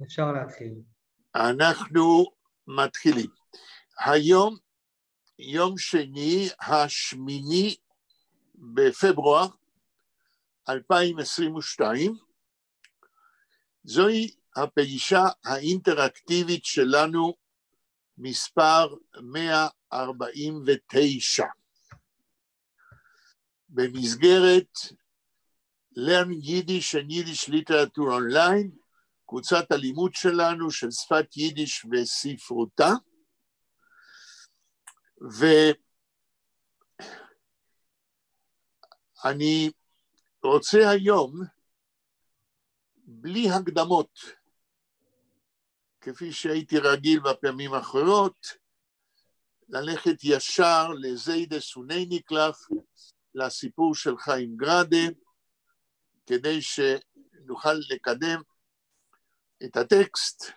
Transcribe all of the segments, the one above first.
אפשר להתחיל. אנחנו מתחילים. היום, יום שני, 8 בפברואר 2022, זוהי הפגישה האינטראקטיבית שלנו, מספר 149. במסגרת Learn Yiddish and Yiddish Literature Online, קבוצת הלימוד שלנו של שפת יידיש וספרותה, ואני רוצה היום, בלי הקדמות, כפי שהייתי רגיל בפעמים האחרות, ללכת ישר לזיידה סוני נקלח, לסיפור של חיים גראדה, כדי שנוכל לקדם את הטקסט,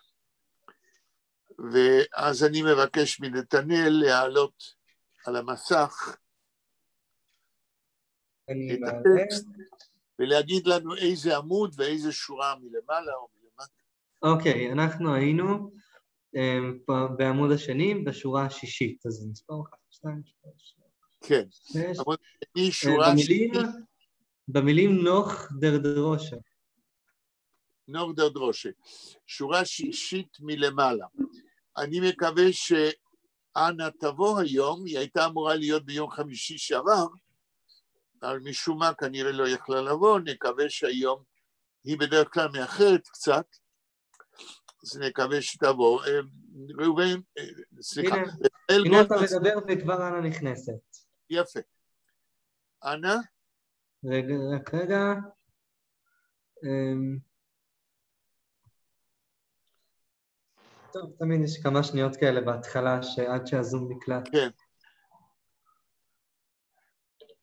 ואז אני מבקש מנתנאל להעלות על המסך את הטקסט, ולהגיד לנו איזה עמוד ואיזה שורה מלמעלה או מלמטה. אוקיי, אנחנו היינו בעמוד השני, בשורה השישית, אז מספר 1, 2, 3. כן, עמוד השני, שורה שישית. במילים נוח דרדרושה. נוח דרדרושה, שורה שישית מלמעלה. אני מקווה שאנה תבוא היום, היא הייתה אמורה להיות ביום חמישי שעבר, אבל משום מה כנראה לא יכלה לבוא, נקווה שהיום היא בדרך כלל מאחרת קצת, אז נקווה שתבוא. ראובן, סליחה. הנה אתה מדבר וכבר אנה נכנסת. יפה. אנה? רגע. טוב, תמיד יש כמה שניות כאלה בהתחלה, שעד שהזום נקלט. כן.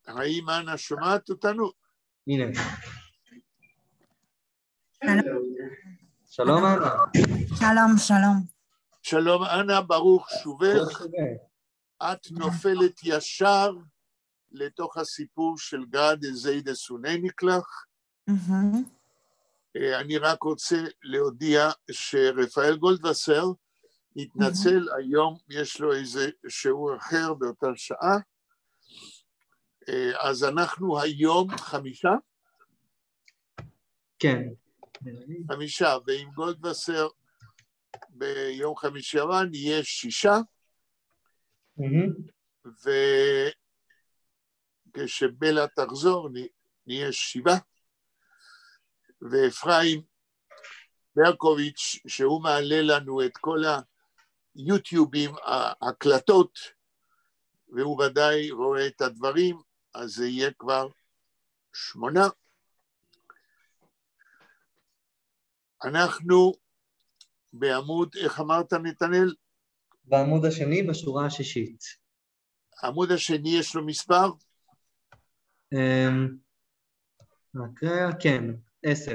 האם אנה שומעת אותנו? הנה. שלום אנה. שלום. שלום אנה, ברוך שובך. את נופלת ישר לתוך הסיפור של גראדה זיידה סוני נקלח. אני רק רוצה להודיע שרפאל גולדווסר התנצל, היום יש לו איזה שיעור אחר באותה שעה, אז אנחנו היום 5? כן. 5, ועם גולדווסר ביום חמישי הבא נהיה 6, וכשבלה תחזור נהיה 7, ואפרים ברקוביץ' שהוא מעלה לנו את כל היוטיובים, ההקלטות, והוא ודאי רואה את הדברים, אז זה יהיה כבר 8. אנחנו בעמוד, איך אמרת נתנאל? בעמוד השני בשורה השישית. העמוד השני יש לו מספר? כן, 10.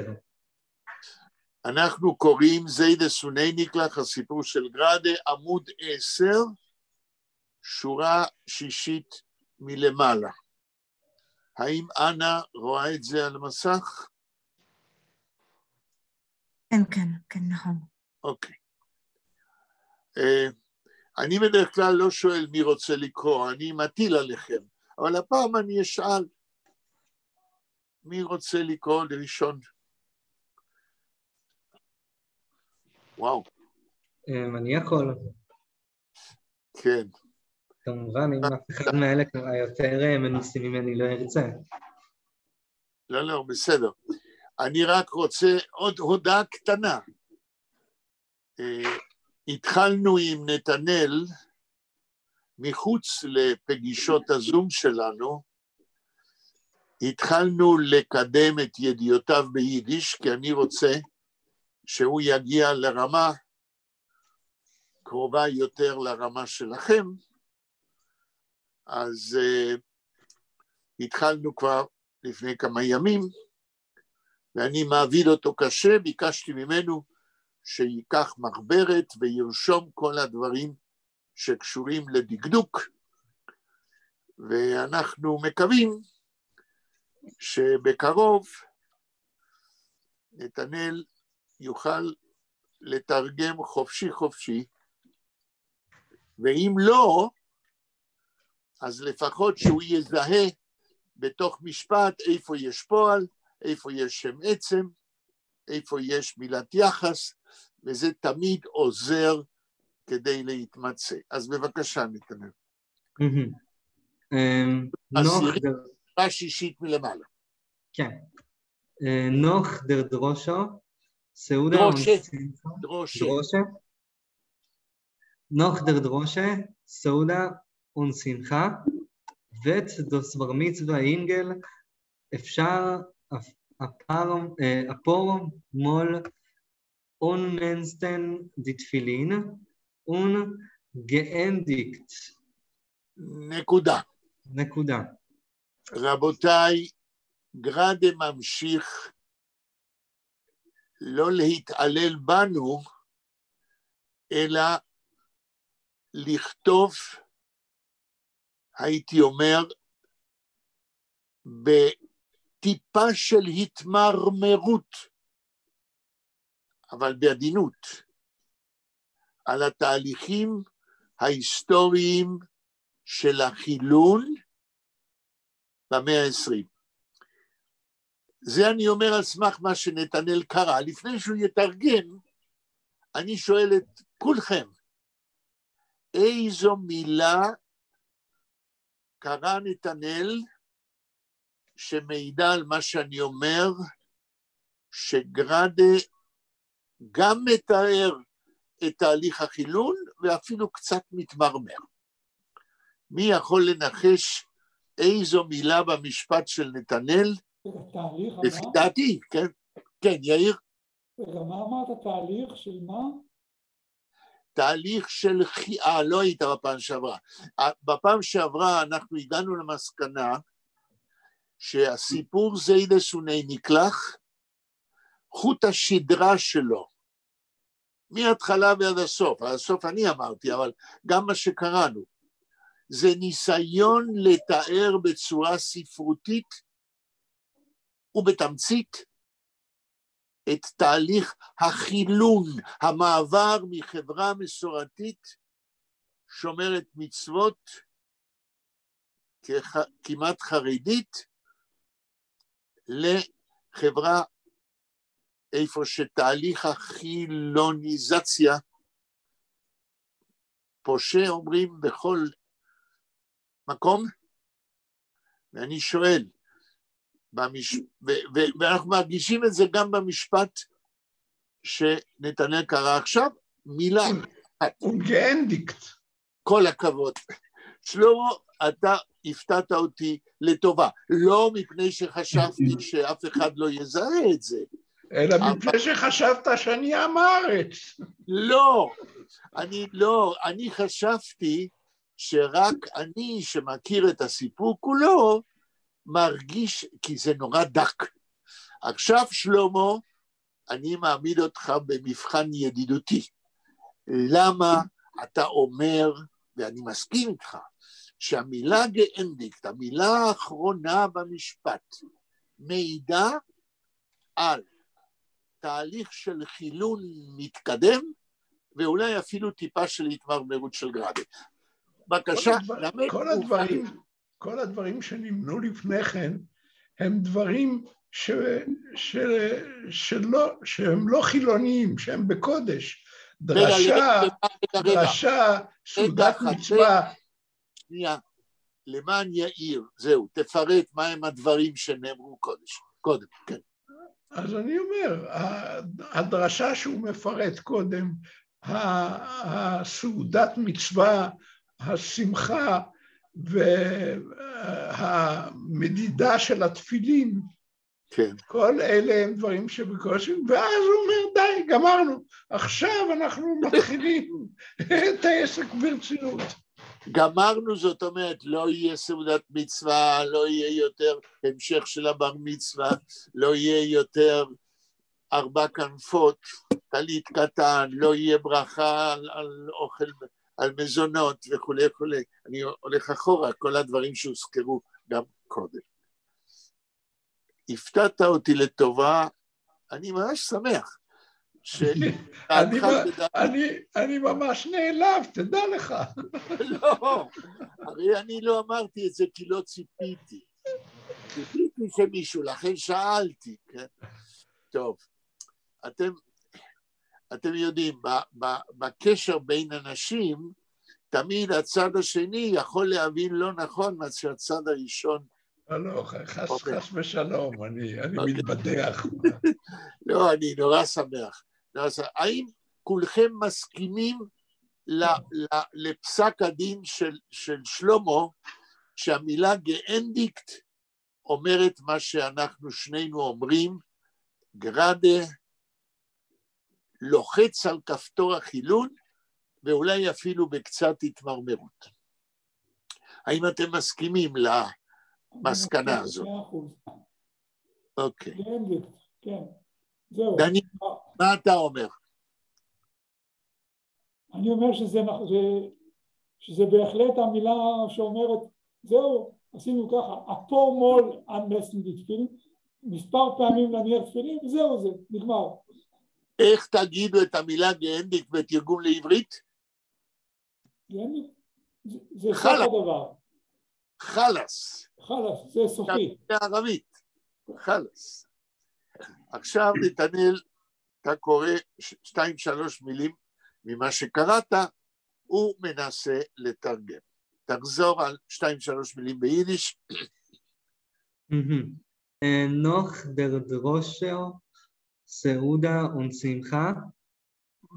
אנחנו קוראים זיידה סוני נקלח, הסיפור של גראדה, עמוד 10, שורה שישית מלמעלה. האם אנה רואה את זה על המסך? כן, נכון. אוקיי. אני בדרך כלל לא שואל מי רוצה לקרוא, אני מטיל עליכם, אבל הפעם אני אשאל מי רוצה לקרוא לראשון. וואו. אני יכול. כן. כמובן, אם אף אחד מאלה היותר מנוסים ממני לא ירצה. לא, בסדר. אני רק רוצה עוד הודעה קטנה. התחלנו עם נתנאל, מחוץ לפגישות הזום שלנו, התחלנו לקדם את ידיעותיו ביידיש, כי אני רוצה שהוא יגיע לרמה קרובה יותר לרמה שלכם, אז התחלנו כבר לפני כמה ימים, ואני מעביד אותו קשה, ביקשתי ממנו שיקח מחברת וירשום כל הדברים שקשורים לדקדוק, ואנחנו מקווים שבקרוב נתנאל יוכל לתרגם חופשי חופשי, ואם לא, אז לפחות שהוא יזהה בתוך משפט איפה יש פועל, איפה יש שם עצם, איפה יש מילת יחס, וזה תמיד עוזר כדי להתמצא. אז בבקשה, נתנאל. השישית מלמעלה. כן. נוח דר דרושו, סעודה דרושה. נוח דר דרושה, סעודה ושמחה, ודוס בר מצווה אינגל, אפשר הפור מול אונמנסטן דתפילין, גאנדיקט. נקודה. רבותיי, גרדה ממשיך לא להתעלל בנו, אלא לכתוב, הייתי אומר, בטיפה של התמרמרות, אבל בעדינות, על התהליכים ההיסטוריים של החילון במאה ה-20. זה אני אומר על סמך מה שנתנאל קרא. לפני שהוא יתרגם, אני שואל את כולכם, איזו מילה קרא נתנאל שמעידה על מה שאני אומר, שגרדה גם מתאר את תהליך החילון ואפילו קצת מתמרמר. מי יכול לנחש איזו מילה במשפט של נתנאל? לפי דעתי, כן? כן, יאיר? מה אמרת, תהליך של מה? תהליך של לא היית בפעם שעברה. בפעם שעברה אנחנו הגענו למסקנה שהסיפור זיידה סוני נקלח, חוט השדרה שלו, מההתחלה ועד הסוף, עד הסוף אני אמרתי, אבל גם מה שקראנו, זה ניסיון לתאר בצורה ספרותית ובתמצית את תהליך החילון, המעבר מחברה מסורתית שומרת מצוות כמעט חרדית לחברה איפה שתהליך החילוניזציה פושה אומרים בכל מקום, ואני שואל, ואנחנו מרגישים את זה גם במשפט שנתנאל קרא עכשיו, מילה אחת. וגאנדיקט. כל הכבוד. שלמה, אתה הפתעת אותי לטובה, לא מפני שחשבתי שאף אחד לא יזהה את זה. אלא מפני שחשבת שאני עם הארץ. לא, אני חשבתי שרק אני שמכיר את הסיפור כולו, מרגיש, כי זה נורא דק. עכשיו שלמה, אני מעמיד אותך במבחן ידידותי. למה אתה אומר, ואני מסכים איתך, שהמילה גאנדיקט, המילה האחרונה במשפט, מעידה על תהליך של חילון מתקדם, ואולי אפילו טיפה של התמרמרות של גרדה. בבקשה, כל הדברים שנמנו לפני כן, הם דברים שהם לא חילוניים, שהם בקודש. דרשה, סעודת מצווה. שנייה, למען יאיר, זהו, תפרט מהם הדברים שנאמרו קודם, כן. אז אני אומר, הדרשה שהוא מפרט קודם, הסעודת מצווה, השמחה והמדידה של התפילין, כן. כל אלה הם דברים שבקושי, ואז הוא אומר, די, גמרנו, עכשיו אנחנו מתחילים את העסק ברצינות. גמרנו, זאת אומרת, לא יהיה סעודת מצווה, לא יהיה יותר המשך של הבר מצווה, לא יהיה יותר 4 כנפות, טלית קטן, לא יהיה ברכה על אוכל, על מזונות וכו' וכו'. אני הולך אחורה, כל הדברים שהוזכרו גם קודם. הפתעת אותי לטובה, אני ממש שמח אני ממש נעלב, תדע לך. לא, הרי אני לא אמרתי את זה כי לא ציפיתי. ציפיתי שמישהו, לכן שאלתי, כן? טוב, אתם יודעים, בקשר בין אנשים, תמיד הצד השני יכול להבין לא נכון מה שהצד הראשון. לא, חס ושלום, אני מתבדח. לא, אני נורא שמח. האם כולכם מסכימים לפסק הדין של שלמה, שהמילה גאנדיקט אומרת מה שאנחנו שנינו אומרים, גרדה, לוחץ על כפתור החילון, ואולי אפילו בקצת התמרמרות. האם אתם מסכימים למסקנה הזאת? אוקיי. כן, זהו. דני, מה אתה אומר? אני אומר שזה בהחלט המילה שאומרת, זהו, עשינו ככה, אפור מול אנמסן תפילין, מספר פעמים להניח תפילין, וזהו זה, נגמר. איך תגידו את המילה גאנדיק בתרגום לעברית? גאנדיק? זה סוף הדבר. חלס. חלס, זה סופי. בערבית, חלס. עכשיו נתנאל, אתה קורא 2-3 מילים ממה שקראת, הוא מנסה לתרגם. תחזור על 2-3 מילים ביידיש. נוח דר דרושר, סעודה ושמחה.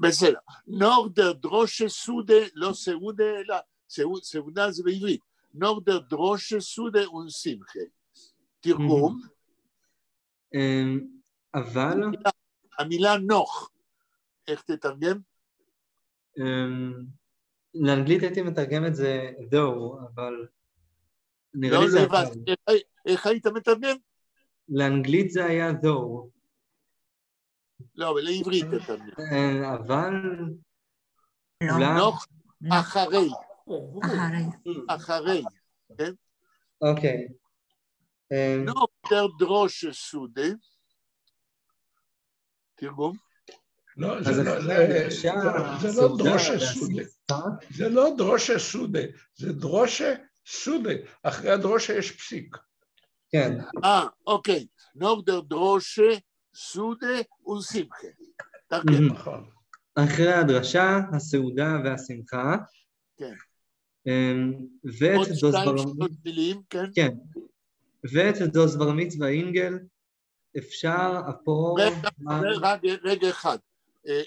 בסדר. נוח דר דרושה סעודה, לא סעודה, אלא סעודה זה בעברית. נוח דר דרושה סעודה ושמחה. תרגום. אבל... המילה נוח, איך תתרגם? לאנגלית הייתי מתרגם את זה though, אבל נראה לי זה... איך היית מתרגם? לאנגלית זה היה though. לא, אבל לעברית תתרגם. אבל... נוח אחרי. אחרי, כן? אוקיי. נוח דר דרושה סעודה. תרגום? לא, זה לא דרושה סעודה. זה לא דרושה סעודה, זה דרושה סעודה. אחרי הדרושה יש פסיק. כן. אוקיי. נוח דר דרושה סעודה ושמחה. תרגם. נכון. אחרי הדרשה, הסעודה והשמחה. כן. ואת דוז מילים, כן? כן. ואת דוז בר מצווה אינגל, אפשר אפור... רגע אחד.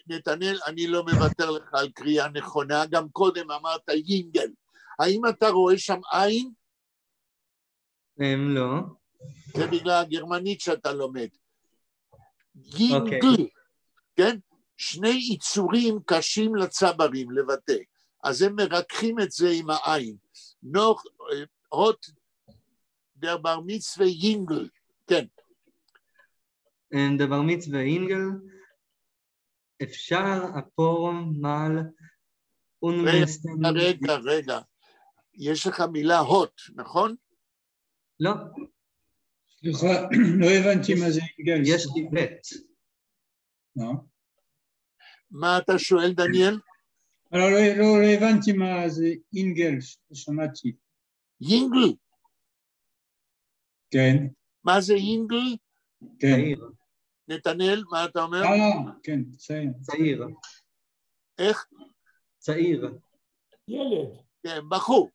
נתנאל, אני לא מוותר לך על קריאה נכונה, גם קודם אמרת יינגל. האם אתה רואה שם עין? לא. זה בגלל הגרמנית שאתה לומד. יינגל, כן? שני יצורים קשים לצברים לבטא, אז הם מרככים את זה עם העין. נוח, הוט, דר בר מצווה יינגל, כן. דבר מצווה אינגל, אפשר אפור מעל אוניברסיטה... רגע, יש לך מילה הוט, נכון? לא. סליחה, לא הבנתי מה זה אינגל. יש לי בית. מה אתה שואל, דניאל? לא הבנתי מה זה אינגל, שמעתי. יינגל? כן. מה זה יינגל? כן. נתנאל, מה אתה אומר? כן, צעיר. איך? צעיר. ילד. כן, בחור.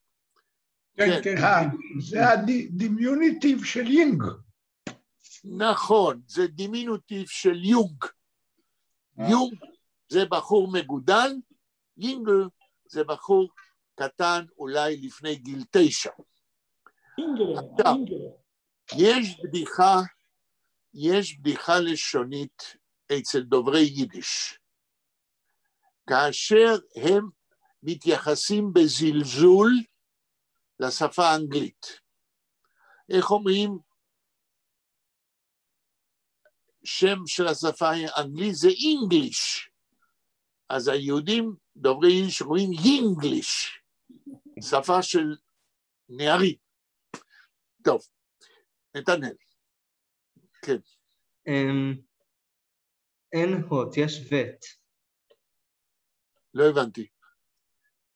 כן, כן. זה הדימיוניטיב של יינג. נכון, זה דימיניטיב של יונג. יונג זה בחור מגודל, יינגל זה בחור קטן אולי לפני גיל 9. עכשיו, יש בדיחה לשונית אצל דוברי יידיש. כאשר הם מתייחסים בזלזול לשפה האנגלית. איך אומרים? שם של השפה האנגלית זה אינגליש. אז היהודים דוברי יידיש רואים יינגליש, שפה של נערים. טוב, נתנאל. כן. אין הוט, יש ות. לא הבנתי.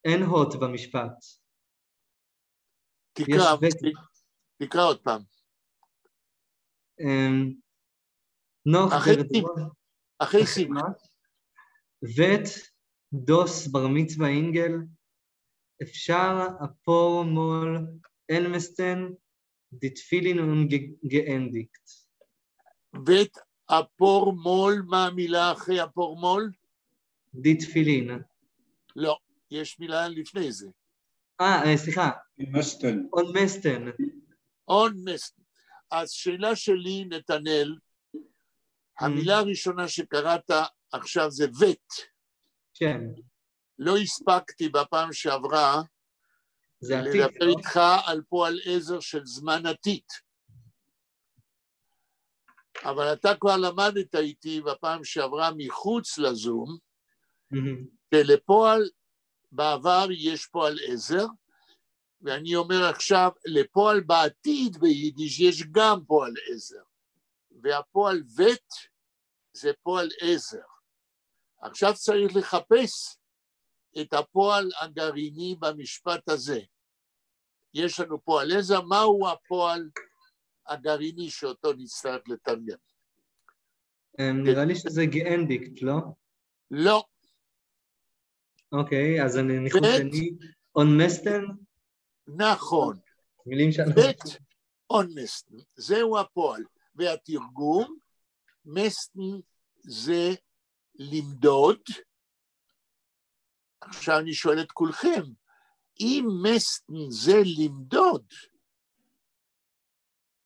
אין הוט במשפט. תקרא עוד פעם. נוח אחרי סימן. ות דוס בר מצווה אינגל, אפשר אפור מול אלמסטן, דתפילין וגאנדיקט. ות אפור מול, מה המילה אחרי אפור מול? דתפילין. לא, יש מילה לפני זה. סליחה. מסטן. און-מסטן. און-מסטן. אז שאלה שלי, נתנאל, המילה הראשונה שקראת עכשיו זה ות. כן. לא הספקתי בפעם שעברה לדבר איתך על פועל עזר של זמן עתיד. אבל אתה כבר למדת איתי בפעם שעברה מחוץ לזום, שלפועל בעבר יש פועל עזר, ואני אומר עכשיו, לפועל בעתיד ביידיש יש גם פועל עזר, והפועל ות זה פועל עזר. עכשיו צריך לחפש את הפועל הגרעיני במשפט הזה. יש לנו פועל עזר, מהו הפועל הגרעיני שאותו נצטרך לתרגם? נראה לי שזה גאנדיקט, לא? לא. אוקיי, אז אני ניחוש שני, און-מסטן? נכון. מילים שאני... ות, און-מסטן, זהו הפועל. והתרגום, מסטן זה למדוד. עכשיו אני שואל את כולכם, אם מסטן זה למדוד,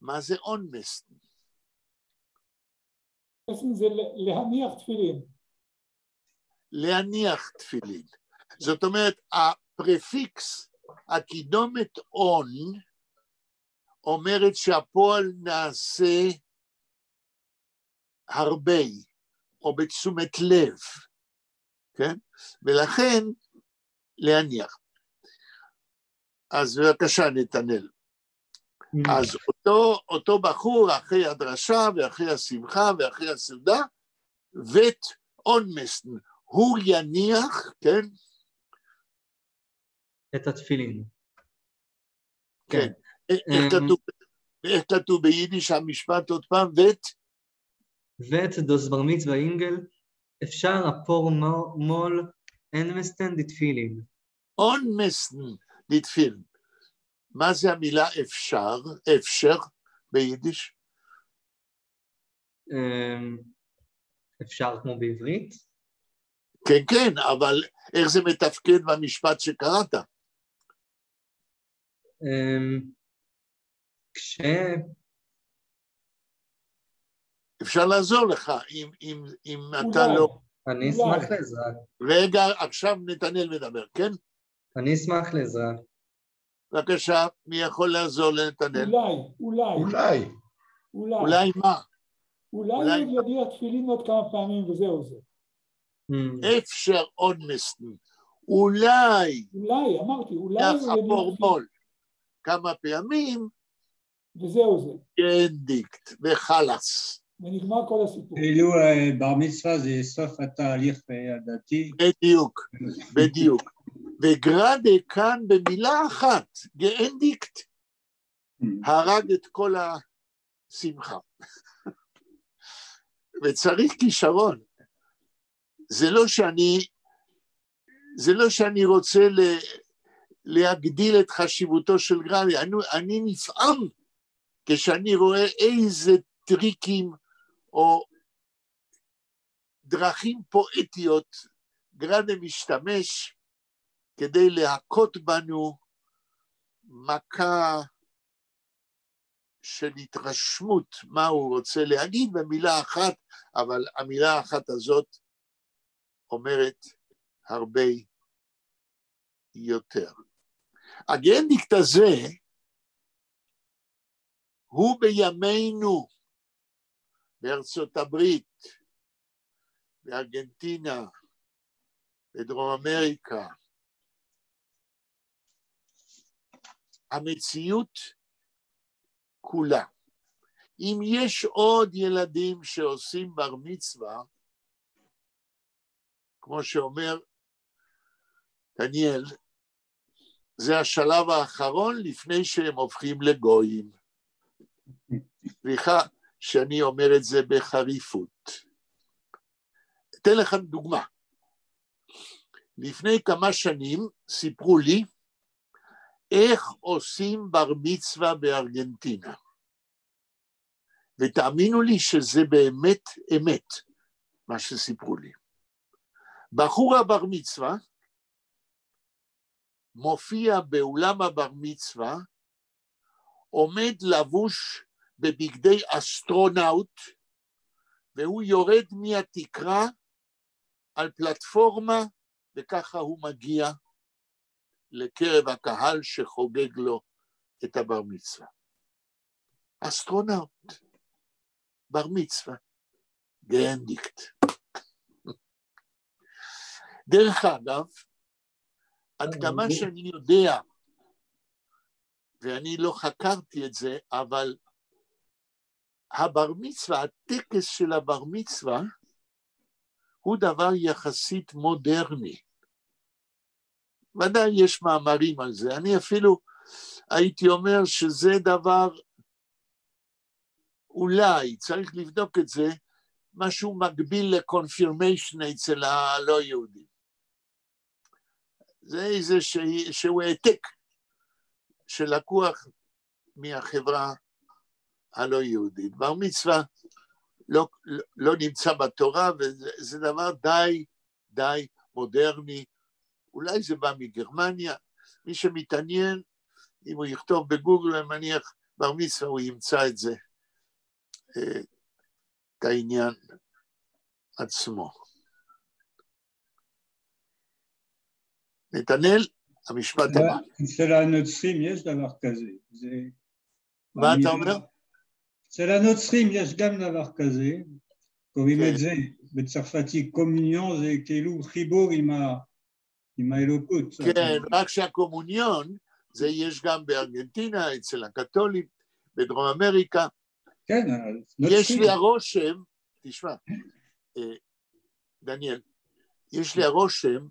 מה זה און-מסטן? מסטן זה להניח תפילין. להניח תפילין. זאת אומרת, הפרפיקס, הקידומת און, אומרת שהפועל נעשה הרבה, או בתשומת לב, כן? ולכן להניח. אז בבקשה נתנאל. אז אותו בחור אחרי הדרשה ואחרי השמחה ואחרי הסעודה, ות און-מסטן, הוא יניח, כן? את התפילין. כן. איך כתוב ביידיש המשפט עוד פעם? ות דוס בר מצווה אינגל, אפשר אפור מול און-מסטן דתפילין. און-מסטן דתפילין. מה זה המילה אפשר? אפשר ביידיש? אפשר כמו בעברית? כן, כן, אבל איך זה מתפקד במשפט שקראת? אפשר לעזור לך, אם אתה לא... אני אשמח לעזרה. רגע, עכשיו נתנאל מדבר, כן? אני אשמח לעזרה. בבקשה, מי יכול לעזור לנתנאל? אולי מה? אולי עוד ידיע תפילין עוד כמה פעמים וזהו זה. אפשר און-מסטן. אולי, אמרתי, אולי אפור מול. כמה פעמים, וזהו זה. גאנדיקט וחלס. ונגמר כל הסיפור. כאילו בר מצווה זה סוף התהליך הדתי. בדיוק. וגרדה כאן במילה אחת, גאנדיקט, הרג את כל השמחה. וצריך כישרון. זה לא שאני רוצה להגדיל את חשיבותו של גרדה, אני נפעם כשאני רואה איזה טריקים או דרכים פואטיות גרדה משתמש כדי להכות בנו מכה של התרשמות מה הוא רוצה להגיד במילה אחת, אבל המילה האחת הזאת אומרת הרבה יותר. הגאנדיקט הזה הוא בימינו בארצות הברית, בארגנטינה, בדרום אמריקה. המציאות כולה. אם יש עוד ילדים שעושים בר מצווה, כמו שאומר דניאל, זה השלב האחרון לפני שהם הופכים לגויים. סליחה שאני אומר את זה בחריפות. אתן לכם דוגמה. לפני כמה שנים סיפרו לי איך עושים בר מצווה בארגנטינה. ותאמינו לי שזה באמת אמת, מה שסיפרו לי. בחור הבר מצווה מופיע באולם הבר מצווה, עומד לבוש בבגדי אסטרונאוט, והוא יורד מהתקרה על פלטפורמה, וככה הוא מגיע לקרב הקהל שחוגג לו את הבר מצווה. אסטרונאוט, בר מצווה, גנדיקט. דרך אגב, עד כמה שאני יודע, ואני לא חקרתי את זה, אבל הבר מצווה, הטקס של הבר מצווה, הוא דבר יחסית מודרני. ודאי יש מאמרים על זה, אני אפילו הייתי אומר שזה דבר, אולי צריך לבדוק את זה, משהו מקביל לקונפירמיישן אצל הלא יהודים. זה איזשהו העתק שלקוח מהחברה הלא יהודית. בר מצווה לא נמצא בתורה, וזה דבר די מודרני, אולי זה בא מגרמניה, מי שמתעניין, אם הוא יכתוב בגוגל, אני מניח, בר מצווה, הוא ימצא את זה, את העניין עצמו. נתנאל, המשפט הבא. אצל הנוצרים יש דבר כזה. מה אתה אומר? אצל הנוצרים יש גם דבר כזה, קוראים את זה בצרפתית קומוניון, זה כאילו חיבור עם האלוקות. כן, רק שהקומוניון, זה יש גם בארגנטינה, אצל הקתולים, בדרום אמריקה. כן, יש לי הרושם, תשמע, דניאל, יש לי הרושם,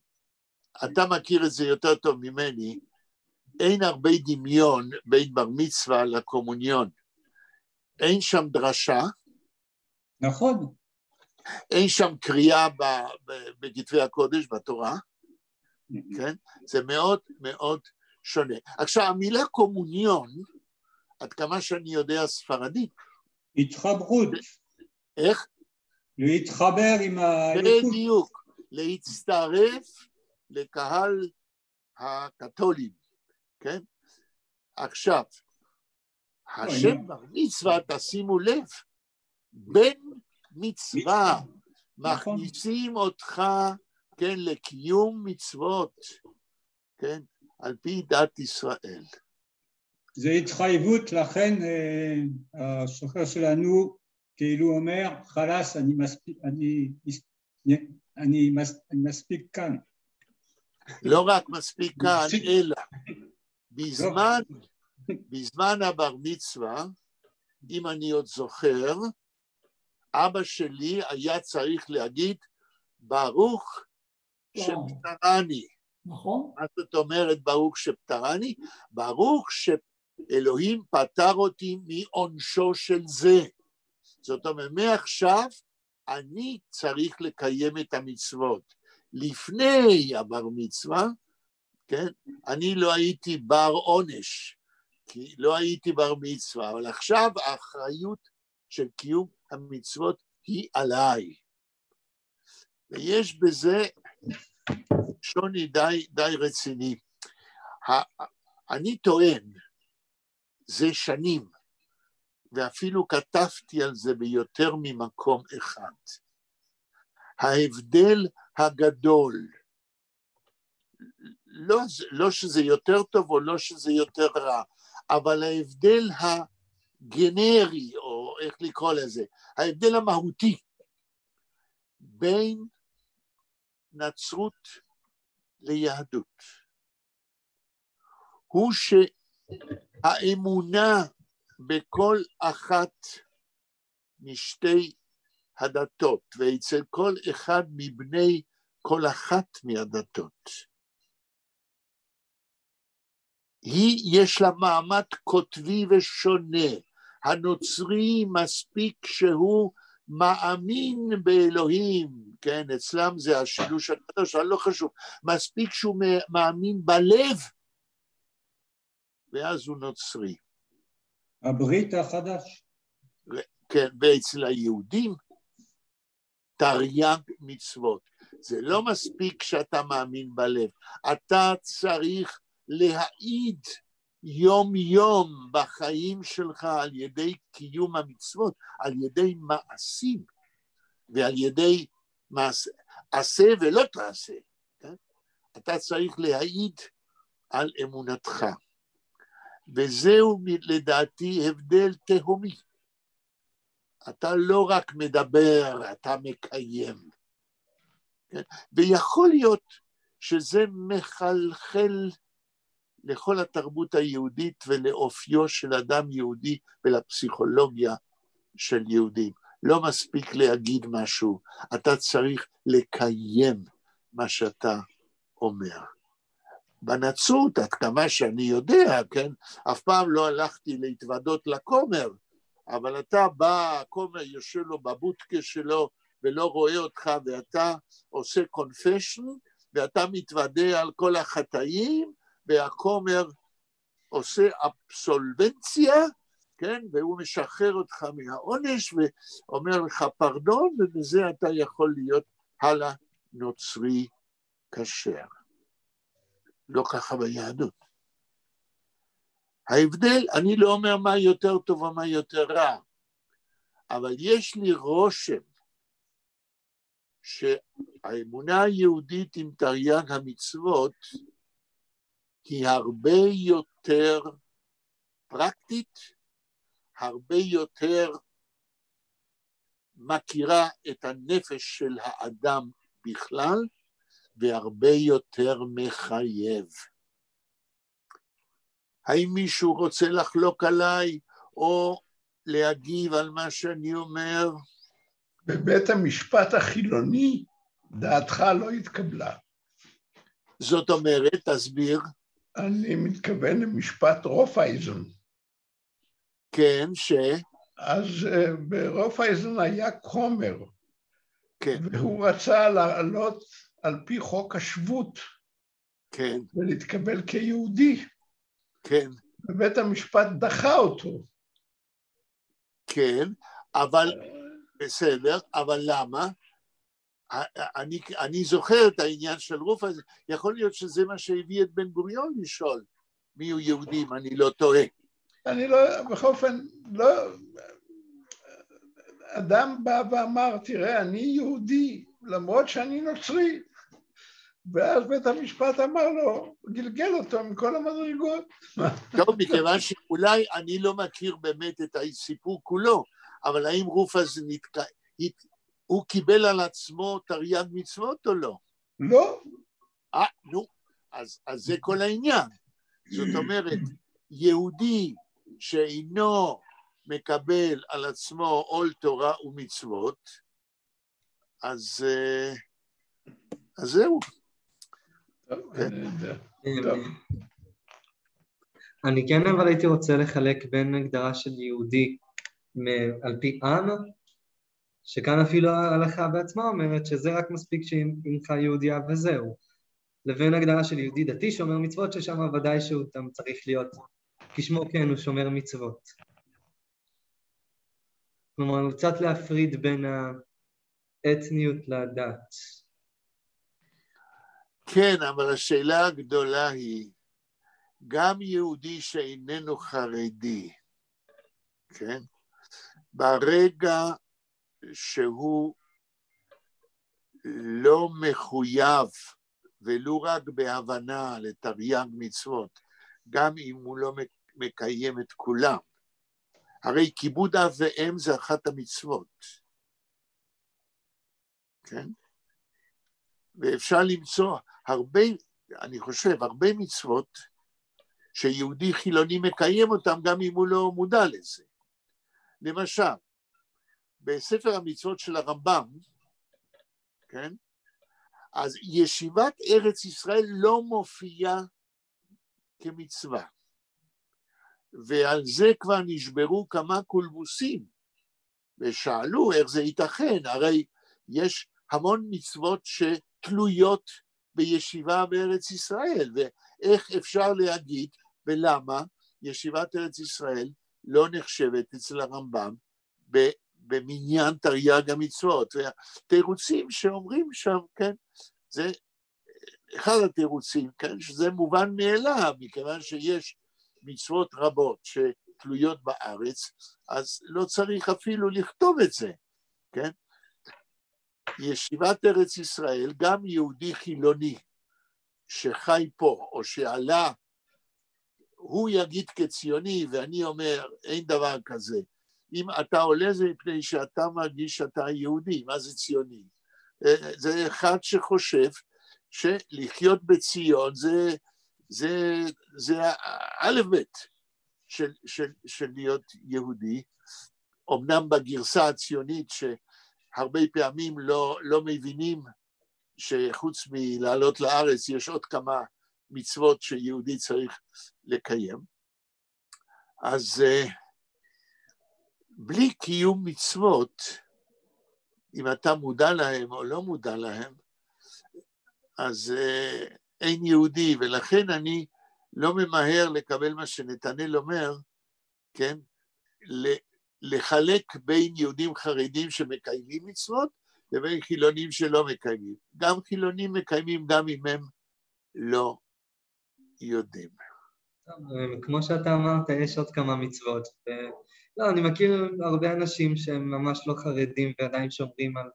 אתה מכיר את זה יותר טוב ממני, אין הרבה דמיון בין בר מצווה לקומוניון. אין שם דרשה. נכון. אין שם קריאה בכתבי הקודש, בתורה. כן? זה מאוד מאוד שונה. עכשיו, המילה קומוניון, עד כמה שאני יודע ספרדית. התחברות. איך? להתחבר עם האלוקות. בדיוק. להצטרף לקהל הקתולים. כן? עכשיו, השם בר מצווה, תשימו לב, בן מצווה, מכניסים אותך, כן, לקיום מצוות, כן, על פי דת ישראל. זה התחייבות, לכן הסוחר שלנו כאילו אומר, חלס, אני מספיק כאן. לא רק מספיק כאן, אלא בזמן הבר מצווה, אם אני עוד זוכר, אבא שלי היה צריך להגיד, ברוך שפטרני. נכון. מה זאת אומרת ברוך שפטרני? ברוך שאלוהים פטר אותי מעונשו של זה. זאת אומרת, מעכשיו אני צריך לקיים את המצוות. לפני הבר מצווה, כן? אני לא הייתי בר עונש, כי לא הייתי בר מצווה, אבל עכשיו האחריות של קיום המצוות היא עליי. ויש בזה שוני די רציני. אני טוען, זה שנים, ואפילו כתבתי על זה ביותר ממקום אחד. ההבדל הגדול, לא שזה יותר טוב או לא שזה יותר רע, אבל ההבדל הגנרי, או איך לקרוא לזה, ההבדל המהותי, בין נצרות ליהדות, הוא שהאמונה בכל אחת משתי הדתות, ואצל כל אחד מבני כל אחת מהדתות. יש לה מעמד כותבי ושונה. הנוצרי מספיק שהוא מאמין באלוהים, כן, אצלם זה השילוש הקדוש, אבל לא חשוב, מספיק שהוא מאמין בלב, ואז הוא נוצרי. הברית החדש. כן, ואצל היהודים, תרי"ג מצוות. זה לא מספיק שאתה מאמין בלב, אתה צריך להעיד יום יום בחיים שלך על ידי קיום המצוות, על ידי מעשים, ועל ידי עשה ולא תעשה. כן? אתה צריך להעיד על אמונתך. וזהו לדעתי הבדל תהומי. אתה לא רק מדבר, אתה מקיים. כן? ויכול להיות שזה מחלחל לכל התרבות היהודית ולאופיו של אדם יהודי ולפסיכולוגיה של יהודים. לא מספיק להגיד משהו, אתה צריך לקיים מה שאתה אומר. בנצרות, עד כמה שאני יודע, כן, אף פעם לא הלכתי להתוודות לכומר, אבל אתה בא, הכומר יושב לו בבוטקה שלו ולא רואה אותך, ואתה עושה קונפשן, ואתה מתוודה על כל החטאים, והכומר עושה אבסולבנציה, כן, והוא משחרר אותך מהעונש, ואומר לך פרדון, ובזה אתה יכול להיות הלאה נוצרי כשר. לא ככה ביהדות. ההבדל, אני לא אומר מה יותר טוב ומה יותר רע, אבל יש לי רושם שהאמונה היהודית עם תרי"ג המצוות היא הרבה יותר פרקטית, הרבה יותר מכירה את הנפש של האדם בכלל, והרבה יותר מחייב. האם מישהו רוצה לחלוק עליי, או להגיב על מה שאני אומר? בבית המשפט החילוני, דעתך לא התקבלה. זאת אומרת, תסביר. אני מתכוון למשפט רופאייזן. כן, אז ברופאייזן היה כומר, כן. והוא רצה לעלות על פי חוק השבות, כן. ולהתקבל כיהודי. כן. ובית המשפט דחה אותו. כן, אבל בסדר, אבל למה? אני זוכר את העניין של רופאייזן, יכול להיות שזה מה שהביא את בן גוריון לשאול, מי הוא יהודי, אם אני לא טועה. אני לא, בכל אופן, לא, אדם בא ואמר, תראה, אני יהודי, למרות שאני נוצרי, ואז בית המשפט אמר לו, גלגל אותו מכל המדרגות. טוב, מכיוון שאולי אני לא מכיר באמת את הסיפור כולו, אבל האם רופאייזן הוא קיבל על עצמו תרי"ג מצוות או לא? לא. נו, אז זה כל העניין. זאת אומרת, יהודי שאינו מקבל על עצמו עול תורה ומצוות, אז זהו. אני כן אבל הייתי רוצה לחלק בין הגדרה של יהודי על פי עם, שכאן אפילו ההלכה בעצמה אומרת שזה רק מספיק שאינך יהודיה וזהו, לבין הגדרה של יהודי דתי שומר מצוות, ששם ודאי שהוא גם צריך להיות, כשמו כן הוא שומר מצוות. כלומר, קצת להפריד בין האתניות לדת. כן, אבל השאלה הגדולה היא, גם יהודי שאיננו חרדי, כן? ברגע שהוא לא מחויב, ולו רק בהבנה לתרי"ג מצוות, גם אם הוא לא מקיים את כולם, הרי כיבוד אב ואם זה אחת המצוות, כן? ואפשר למצוא הרבה, אני חושב, הרבה מצוות שיהודי חילוני מקיים אותם גם אם הוא לא מודע לזה. למשל, בספר המצוות של הרמב"ם, כן? אז ישיבת ארץ ישראל לא מופיעה כמצווה, ועל זה כבר נשברו כמה קולמוסים, ושאלו איך זה ייתכן, הרי יש המון מצוות שתלויות בישיבה בארץ ישראל, ואיך אפשר להגיד ולמה ישיבת ארץ ישראל לא נחשבת אצל הרמב"ם במניין תרי"ג המצוות, והתירוצים שאומרים שם, כן, זה אחד התירוצים, כן, שזה מובן מאליו, מכיוון שיש מצוות רבות שתלויות בארץ, אז לא צריך אפילו לכתוב את זה, כן? ישיבת ארץ ישראל, גם יהודי חילוני שחי פה, או שעלה, הוא יגיד כציוני, ואני אומר, אין דבר כזה. אם אתה עולה זה מפני שאתה מרגיש שאתה יהודי, מה זה ציוני? זה אחד שחושב שלחיות בציון זה א' ב' של להיות יהודי, אמנם בגרסה הציונית שהרבה פעמים לא מבינים שחוץ מלעלות לארץ יש עוד כמה מצוות שיהודי צריך לקיים, אז בלי קיום מצוות, אם אתה מודע להם או לא מודע להם, אז אין יהודי, ולכן אני לא ממהר לקבל מה שנתנאל אומר, כן, לחלק בין יהודים חרדים שמקיימים מצוות, לבין חילונים שלא מקיימים. גם חילונים מקיימים גם אם הם לא יודעים. כמו שאתה אמרת, יש עוד כמה מצוות. לא, אני מכיר הרבה אנשים שהם ממש לא חרדים ועדיין שומרים על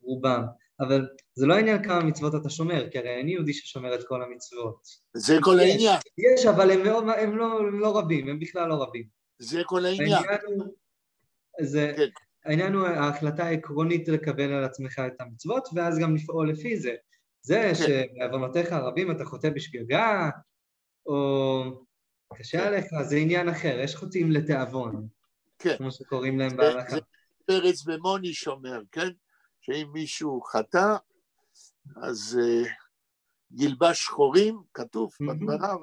רובם, אבל זה לא העניין כמה מצוות אתה שומר, כי הרי אין יהודי ששומר את כל המצוות. זה כל העניין. יש, אבל הם לא רבים, הם בכלל לא רבים. זה כל העניין. העניין הוא ההחלטה העקרונית לקבל על עצמך את המצוות, ואז גם לפעול לפי זה. זה שבעוונותיך הרבים אתה חוטא בשגגה, או קשה עליך, זה עניין אחר, יש חוטאים לתיאבון, כמו שקוראים להם בהלכה. זה פרץ במוני שומר, כן? שאם מישהו חטא, אז ילבש שחורים, כתוב בגמרא,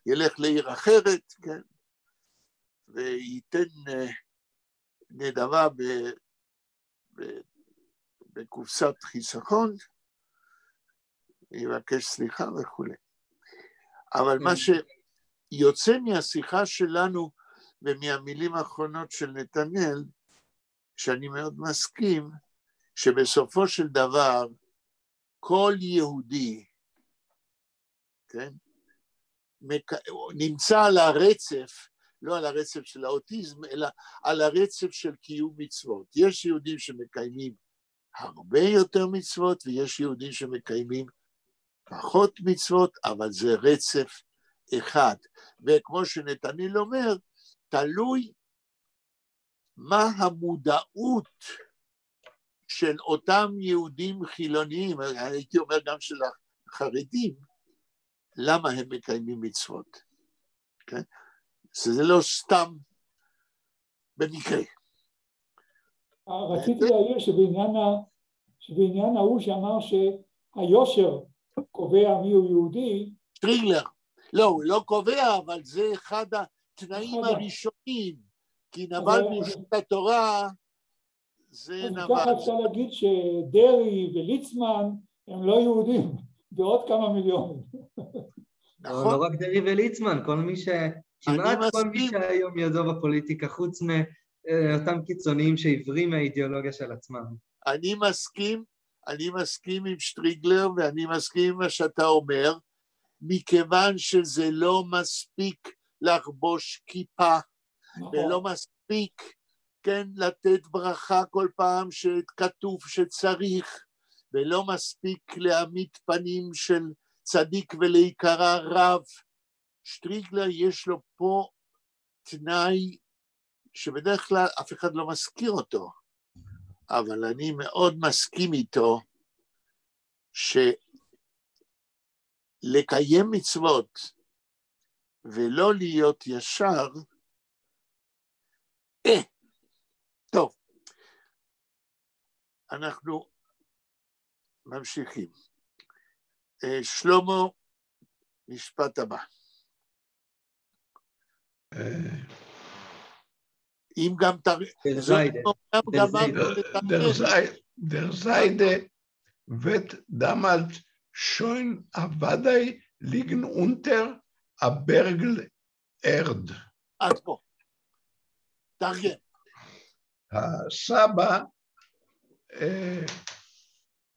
ילך לעיר אחרת, כן? וייתן נדבה בקופסת חיסכון, יבקש סליחה וכו'. אבל מה שיוצא מהשיחה שלנו ומהמילים האחרונות של נתנאל, שאני מאוד מסכים, שבסופו של דבר כל יהודי, כן, נמצא על הרצף, לא על הרצף של האוטיזם, אלא על הרצף של קיום מצוות. יש יהודים שמקיימים הרבה יותר מצוות, ויש יהודים שמקיימים פחות מצוות, אבל זה רצף אחד. וכמו שנתנאל אומר, תלוי מה המודעות של אותם יהודים חילוניים, הייתי אומר גם של החרדים, למה הם מקיימים מצוות. כן? זה לא סתם במקרה. רציתי להעיר שבעניין ההוא שאמר שהיושר קובע מי הוא יהודי. שטריגלר, לא, הוא לא קובע, אבל זה אחד התנאים הראשונים, כי נבל ברשות התורה זה נבל. אז ככה אפשר להגיד שדרי וליצמן הם לא יהודים, ועוד כמה מיליונים. נכון. לא רק דרי וליצמן, כמעט כל מי שהיום ידוע בפוליטיקה, חוץ מאותם קיצוניים שעיוורים מהאידיאולוגיה של עצמם. אני מסכים עם שטריגלר, ואני מסכים עם מה שאתה אומר, מכיוון שזה לא מספיק לחבוש כיפה, ולא מספיק, כן, לתת ברכה כל פעם שכתוב שצריך, ולא מספיק להעמיד פנים של צדיק ולעיקרה רב. שטריגלר יש לו פה תנאי שבדרך כלל אף אחד לא מזכיר אותו, אבל אני מאוד מסכים איתו שלקיים מצוות ולא להיות ישר, טוב, אנחנו ממשיכים. שלמה, משפט הבא. אם גם der Seide wird damals schon Avadai liegen unter a Bergel Erd. עד פה. תרגם. הסבא,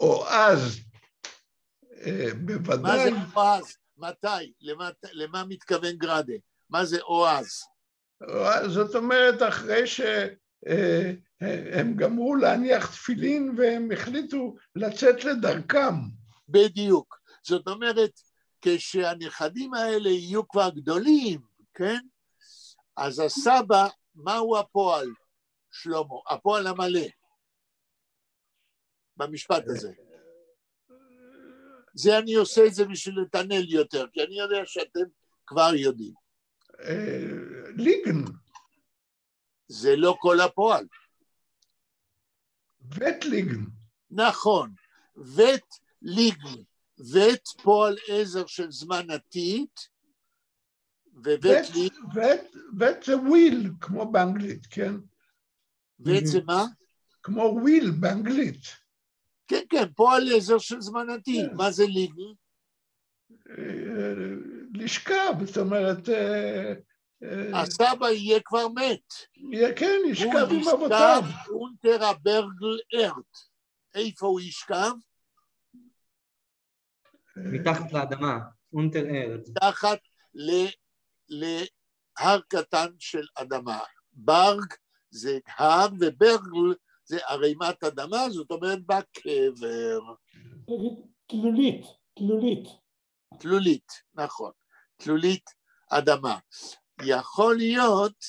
או אז, בוודאי... מה זה או אז? מתי? למה מתכוון גרדה? מה זה או אז? זאת אומרת, אחרי שהם גמרו להניח תפילין והם החליטו לצאת לדרכם. בדיוק. זאת אומרת, כשהנכדים האלה יהיו כבר גדולים, כן? אז הסבא, מהו הפועל, שלמה? הפועל המלא. במשפט הזה. זה אני עושה את זה בשביל לתנל יותר, כי אני יודע שאתם כבר יודעים. ליגן. זה לא כל הפועל. וט ליגן. נכון, וט ליגן, וט פועל עזר של זמן עתיד, ווט ליגן. וט זה וויל, כמו באנגלית, כן? וט זה מה? כמו וויל באנגלית. כן, כן, פועל עזר של זמן עתיד. מה זה ליגן? לשכב, זאת אומרת... הסבא יהיה כבר מת. כן, ישכב עם אבותיו. הוא ישכב אונטר הברגל ארד. איפה הוא ישכב? מתחת לאדמה, אונטר ארד. מתחת להר קטן של אדמה. ברג זה הר וברגל זה ערימת אדמה, זאת אומרת בקבר. תלולית, תלולית. תלולית, נכון. תלולית אדמה. יכול להיות,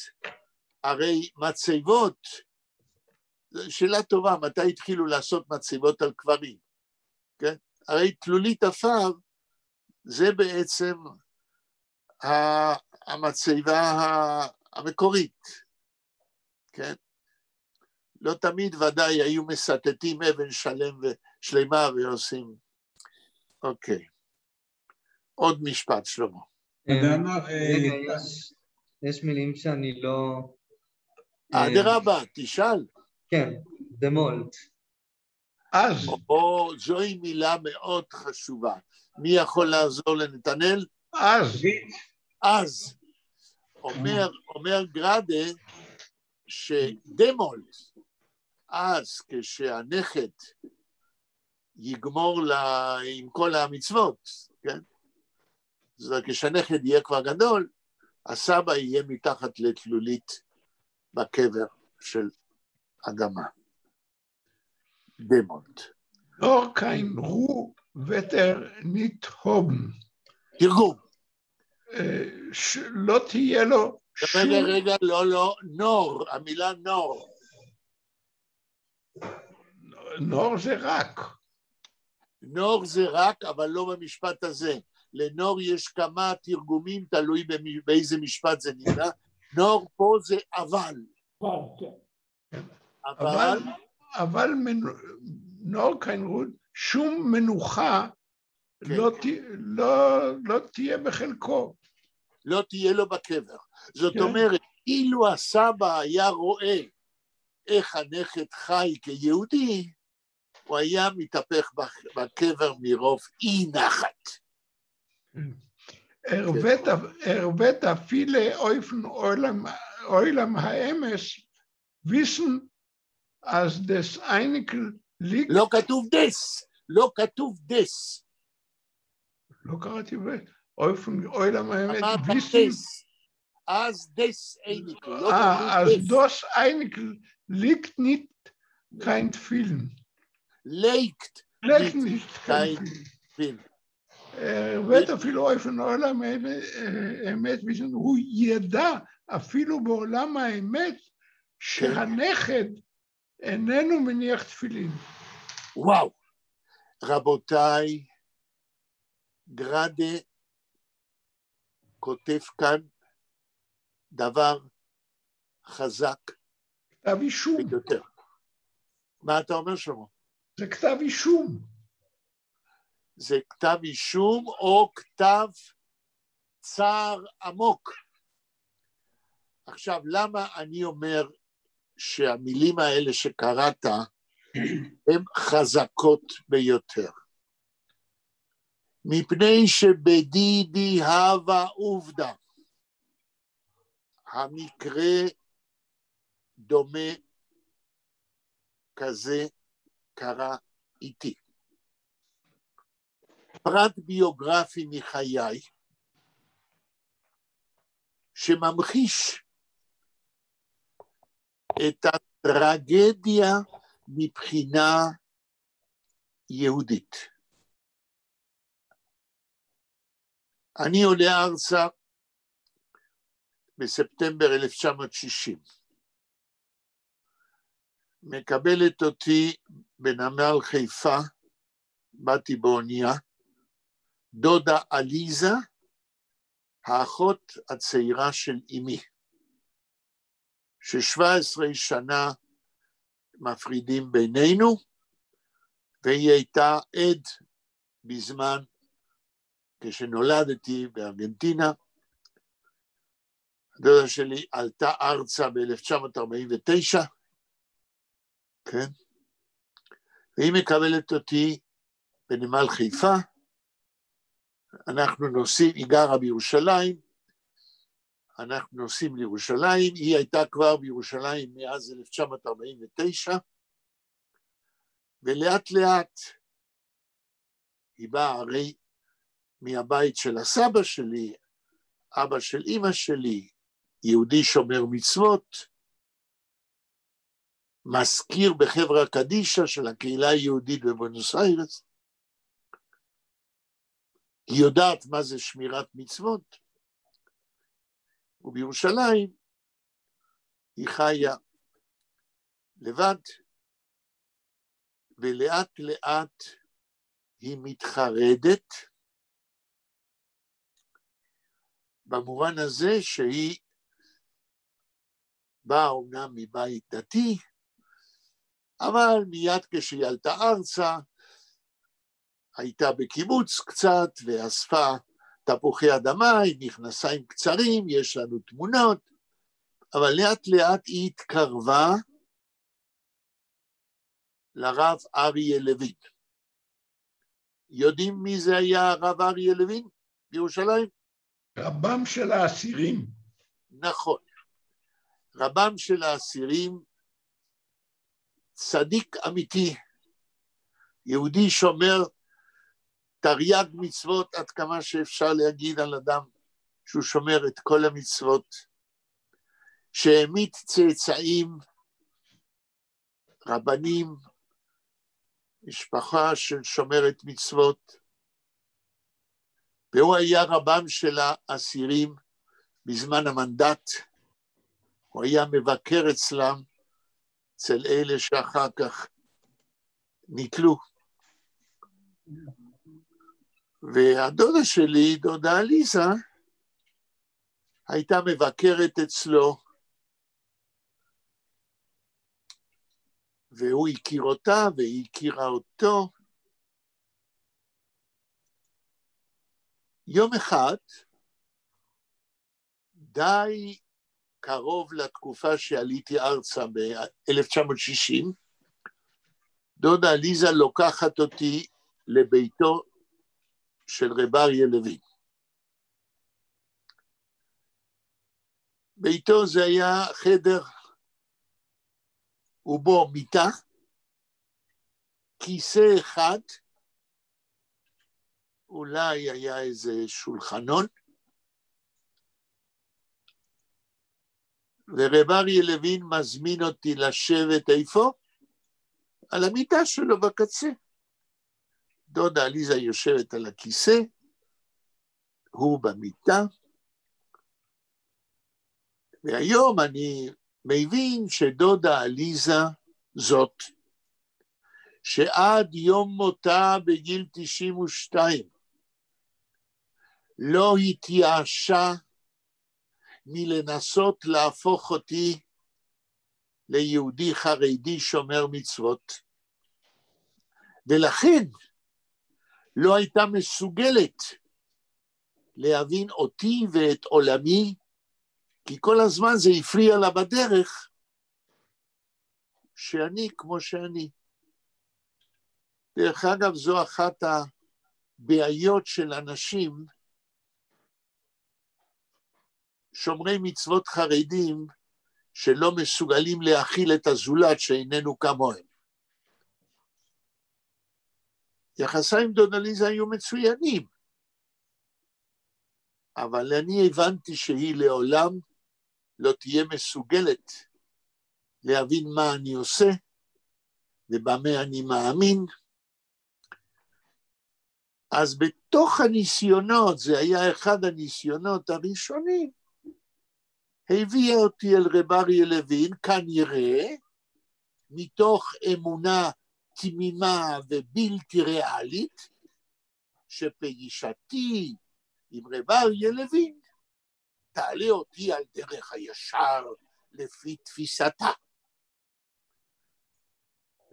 הרי מצבות, שאלה טובה, מתי התחילו לעשות מצבות על קברים? כן? הרי תלולית אפר, זה בעצם המצבה המקורית. כן? לא תמיד ודאי היו מסתתים אבן שלם ושלמה ועושים. אוקיי. עוד משפט, שלמה. רגע, יש מילים שאני לא... אדרבה, תשאל. כן, דמולט. אז. זוהי מילה מאוד חשובה. מי יכול לעזור לנתנאל? אז. אז. אומר גרדה שדמולט, אז כשהנכד יגמור עם כל המצוות, כן? זאת כשהנכד יהיה כבר גדול, הסבא יהיה מתחת לתלולית בקבר של אדמה. דמולט. לא kein Ruh wird nicht haben. תרגום. לא תהיה לו שום... רגע, לא, נור, המילה נור. נור זה רק. נור זה רק, אבל לא במשפט הזה. לנור יש כמה תרגומים, תלוי באיזה משפט זה נקרא. נור פה זה אבל. אבל נור kein Ruh, שום מנוחה לא תהיה בחלקו. לא תהיה לו בקבר. זאת אומרת, אילו הסבא היה רואה איך הנכד חי כיהודי, הוא היה מתהפך בקבר מרוב אי נחת. wird viele Eulam האמס wissen, als das Einikel liegt... לא כתוב דס, לא כתוב דס. לא קראתי Eulam האמס wissen... אז דס Einikel. אז das Einikel liegt nicht kein Tfilin. liegt nicht kein Tfilin. wird אפילו עולם האמת וישן, הוא ידע אפילו בעולם האמת שהנכד איננו מניח תפילין. וואו, רבותיי, גרדה כותב כאן דבר חזק. כתב אישום. יותר. מה אתה אומר שלמה? זה כתב אישום. זה כתב אישום או כתב צער עמוק. עכשיו, למה אני אומר שהמילים האלה שקראת הן חזקות ביותר? מפני שבדידי הווה עובדה, המקרה דומה כזה קרה איתי. פרט ביוגרפי מחיי, שממחיש את הטרגדיה מבחינה יהודית. אני עולה ארצה בספטמבר 1960. מקבלת אותי בנמל חיפה, באתי באונייה, דודה עליזה, האחות הצעירה של אמי, ש17 שנה מפרידים בינינו, והיא הייתה עד בזמן כשנולדתי בארגנטינה. הדודה שלי עלתה ארצה ב-1949, כן? והיא מקבלת אותי בנמל חיפה, אנחנו נוסעים, היא גרה בירושלים, אנחנו נוסעים לירושלים, היא הייתה כבר בירושלים מאז 1949, ולאט לאט היא באה הרי מהבית של הסבא שלי, אבא של אמא שלי, יהודי שומר מצוות, מזכיר בחברה קדישה של הקהילה היהודית בבונוס איירס, היא יודעת מה זה שמירת מצוות, ובירושלים היא חיה לבד, ולאט לאט היא מתחרדת, במובן הזה שהיא באה אומנם מבית דתי, אבל מיד כשהיא עלתה ארצה, הייתה בקיבוץ קצת, ואספה תפוחי אדמה, עם מכנסיים קצרים, יש לנו תמונות, אבל לאט לאט היא התקרבה לרב אריה לוין. יודעים מי זה היה הרב אריה לוין בירושלים? רבם של האסירים. נכון. רבם של האסירים, צדיק אמיתי, יהודי שומר תרי"ג מצוות, עד כמה שאפשר להגיד על אדם שהוא שומר את כל המצוות, שהעמיד צאצאים, רבנים, משפחה של שומרת מצוות, והוא היה רבם של האסירים בזמן המנדט, הוא היה מבקר אצלם, אצל אלה שאחר כך נתלו. והדודה שלי, דודה עליזה, הייתה מבקרת אצלו, והוא הכיר אותה והיא הכירה אותו. יום אחד, די קרוב לתקופה שעליתי ארצה ב-1960, דודה עליזה לוקחת אותי לביתו של רב אריה לוין. ביתו זה היה חדר, ובו מיטה, כיסא אחד, אולי היה איזה שולחנון, ורב אריה לוין מזמין אותי לשבת איפה? על המיטה שלו בקצה. דודה עליזה יושבת על הכיסא, הוא במיטה, והיום אני מבין שדודה עליזה זאת, שעד יום מותה בגיל 92, לא התייאשה מלנסות להפוך אותי ליהודי חרדי שומר מצוות, ולכן לא הייתה מסוגלת להבין אותי ואת עולמי, כי כל הזמן זה הפריע לה בדרך, שאני כמו שאני. דרך אגב, זו אחת הבעיות של אנשים, שומרי מצוות חרדים, שלא מסוגלים להכיל את הזולת שאיננו כמוהם. יחסי עם דודה ליזה היו מצוינים, אבל אני הבנתי שהיא לעולם לא תהיה מסוגלת להבין מה אני עושה ובמה אני מאמין. אז בתוך הניסיונות, זה היה אחד הניסיונות הראשונים, הביאה אותי אל רב אריה לוין, כנראה, מתוך אמונה תמימה ובלתי ריאלית, שפגישתי עם רב אריה לוין, תעלה אותי על דרך הישר לפי תפיסתה.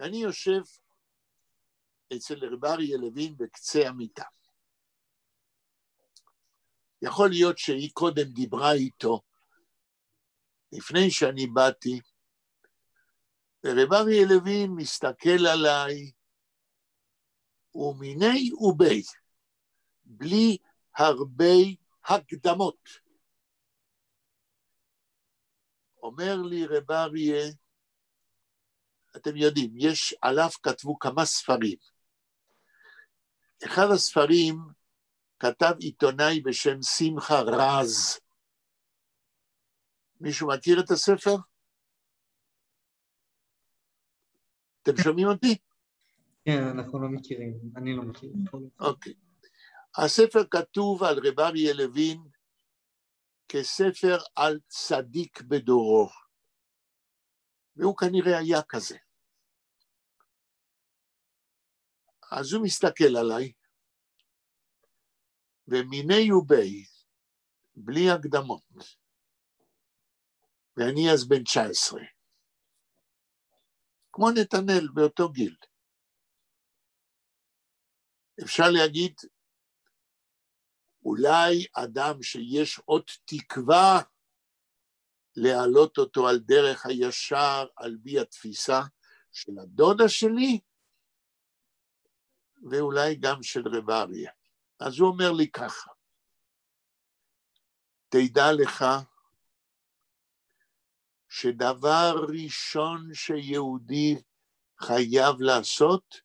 אני יושב אצל רב אריה לוין בקצה המיטה. יכול להיות שהיא קודם דיברה איתו, לפני שאני באתי, ורב אריה לוין מסתכל עליי, ומיני ובי, בלי הרבה הקדמות. אומר לי רב אריה, אתם יודעים, יש עליו כתבו כמה ספרים. אחד הספרים כתב עיתונאי בשם שמחה רז. מישהו מכיר את הספר? אתם שומעים אותי? כן, אנחנו לא מכירים, אני לא מכיר. אוקיי. הספר כתוב על רב אריה לוין כספר על צדיק בדורו. והוא כנראה היה כזה. אז הוא מסתכל עליי, ומיני ובי, בלי הקדמות, ואני אז בן 19, כמו נתנאל באותו גיל. אפשר להגיד, אולי אדם שיש עוד תקווה להעלות אותו על דרך הישר, על בי התפיסה של הדודה שלי, ואולי גם של רב אריה. אז הוא אומר לי ככה, תדע לך שדבר ראשון שיהודי חייב לעשות,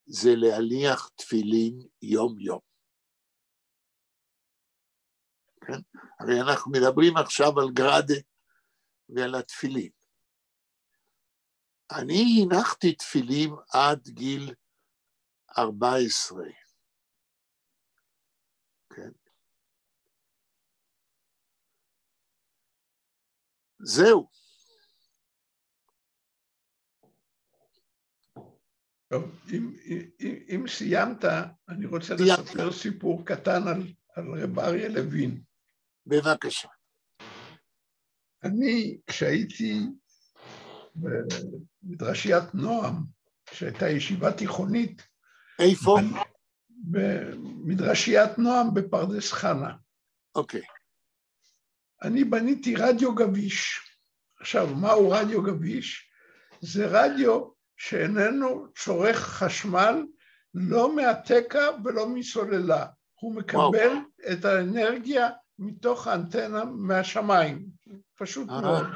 זה להניח תפילין יום יום. כן? הרי אנחנו מדברים עכשיו על גרדה ועל התפילין. אני הנחתי תפילין עד גיל 14. כן. זהו. טוב, אם סיימת, אני רוצה לספר סיפור קטן על רב אריה לוין. בבקשה. אני, כשהייתי במדרשיית נועם, שהייתה ישיבה תיכונית, איפה? במדרשיית נועם בפרדס חנה. אוקיי. אני בניתי רדיו גביש. עכשיו, מהו רדיו גביש? זה רדיו שאיננו צורך חשמל, לא מהתקע ולא מסוללה. הוא מקבל את האנרגיה מתוך האנטנה מהשמיים. פשוט מאוד.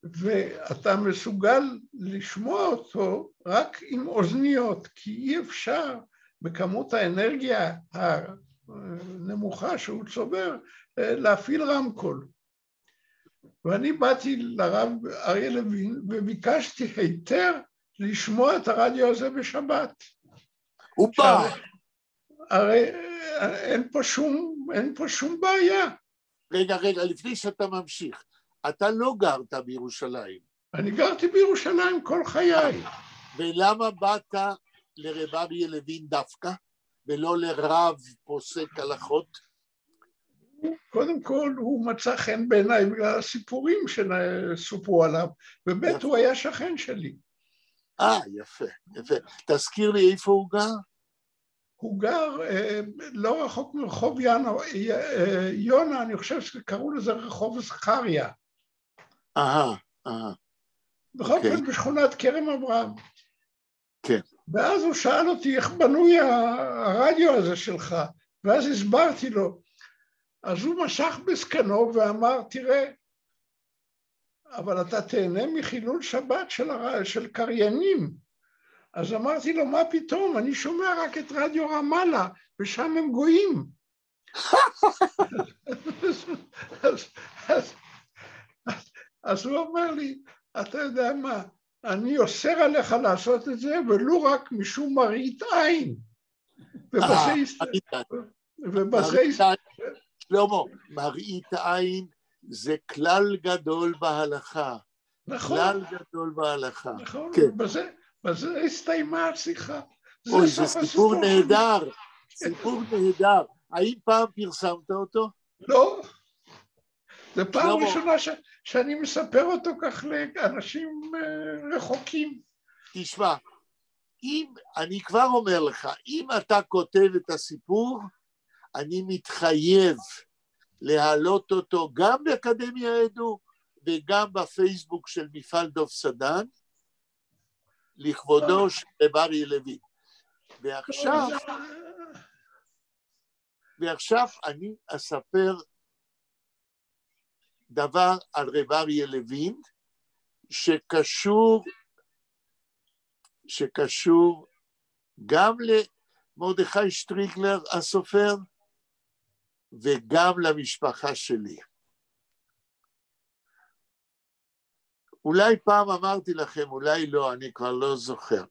ואתה מסוגל לשמוע אותו רק עם אוזניות, כי אי אפשר בכמות האנרגיה הנמוכה שהוא צובר להפעיל רמקול. ואני באתי לרב אריה לוין וביקשתי היתר לשמוע את הרדיו הזה בשבת. הרי אין פה שום בעיה. רגע, לפני שאתה ממשיך, אתה לא גרת בירושלים. אני גרתי בירושלים כל חיי. ולמה באת לרב אריה לוין דווקא, ולא לרב פוסק הלכות? קודם כל, הוא מצא חן בעיניי בגלל הסיפורים שסופרו עליו, ובית הוא היה שכן שלי. יפה. תזכיר לי איפה הוא גר? הוא גר לא רחוק מרחוב יונה, אני חושב שקראו לזה רחוב זכריה. בכל אופן בשכונת כרם אברהם. כן. ואז הוא שאל אותי איך בנוי הרדיו הזה שלך, ואז הסברתי לו. אז הוא משך בסקנו ואמר, תראה, אבל אתה תהנה מחילול שבת של קריינים. אז אמרתי לו, מה פתאום? אני שומע רק את רדיו רמאללה, ושם הם גויים. אז הוא אומר לי, אתה יודע מה, אני אוסר עליך לעשות את זה, ולא רק משום מראית עין. שלמה, מראית עין זה כלל גדול בהלכה. נכון. כלל גדול בהלכה. נכון, כן. בזה הסתיימה השיחה. אוי, זה סיפור נהדר. סיפור נהדר. האם פעם פרסמת אותו? לא. זה פעם ראשונה שאני מספר אותו כך לאנשים רחוקים. תשמע, אני כבר אומר לך, אם אתה כותב את הסיפור, אני מתחייב להעלות אותו גם באקדמיה עדו וגם בפייסבוק של מפעל דוב סדן, לכבודו של רב אריה לוין. ועכשיו אני אספר דבר על רב אריה לוין שקשור גם למרדכי שטריגלר הסופר וגם למשפחה שלי. אולי פעם אמרתי לכם, אולי לא, אני כבר לא זוכר.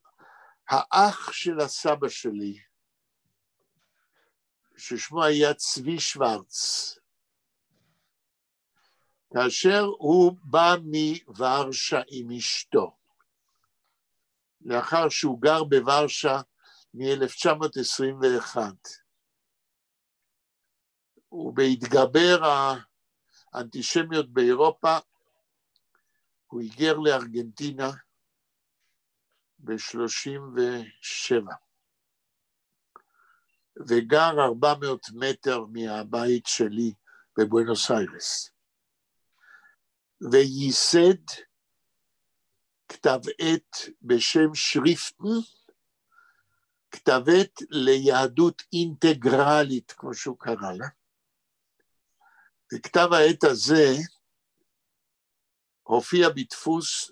האח של הסבא שלי, ששמו היה צבי שוורץ, כאשר הוא בא מוורשה עם אשתו, לאחר שהוא גר בוורשה מ-1921, ובהתגבר האנטישמיות באירופה, הוא היגר לארגנטינה ב-37, וגר 400 מטר מהבית שלי בבואנוס איירס, וייסד כתב עת בשם שריפטן, כתב עת ליהדות אינטגרלית, כמו שהוא קרא לה. וכתב העת הזה הופיע בדפוס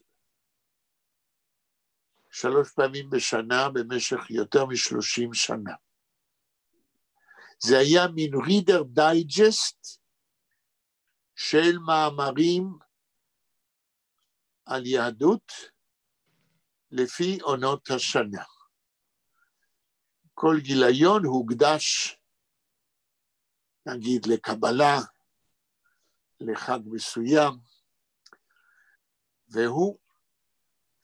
3 פעמים בשנה במשך יותר מ-30 שנה. זה היה מין רידר דייג'סט של מאמרים על יהדות לפי עונות השנה. כל גיליון הוקדש, נגיד, לקבלה, לחג מסוים, והוא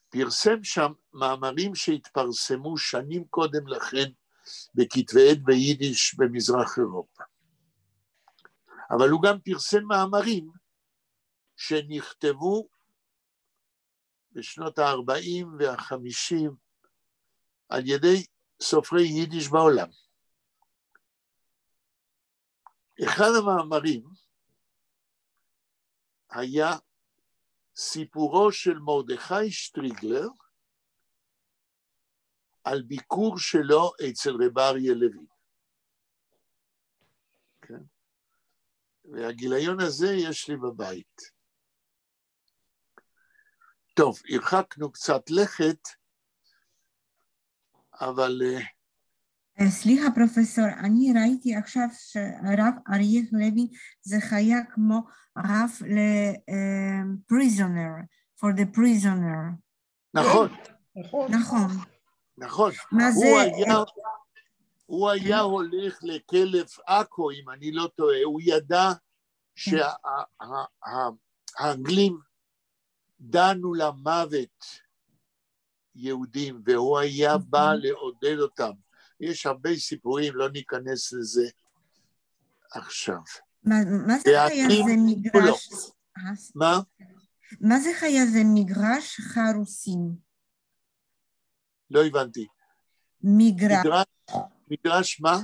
פרסם שם מאמרים שהתפרסמו שנים קודם לכן בכתבי עת ביידיש במזרח אירופה. אבל הוא גם פרסם מאמרים שנכתבו בשנות ה-40 וה-50 על ידי סופרי יידיש בעולם. אחד המאמרים היה סיפורו של מרדכי שטריגלר על ביקור שלו אצל רב אריה לוין. כן? והגיליון הזה יש לי בבית. טוב, הרחקנו קצת לכת, אבל... סליחה פרופסור, אני ראיתי עכשיו שרב אריה לוין זה חיה כמו רב ל-prisoner, for the prisoner. נכון. נכון. נכון. הוא היה הולך לכלב עכו, אם אני לא טועה, הוא ידע שהאנגלים דנו למוות יהודים, והוא היה בא לעודד אותם. יש הרבה סיפורים, לא ניכנס לזה עכשיו. מה זה חיה זה מגרש? מה? מה זה חיה זה מגרש חרוסים? לא הבנתי. מגרש מה?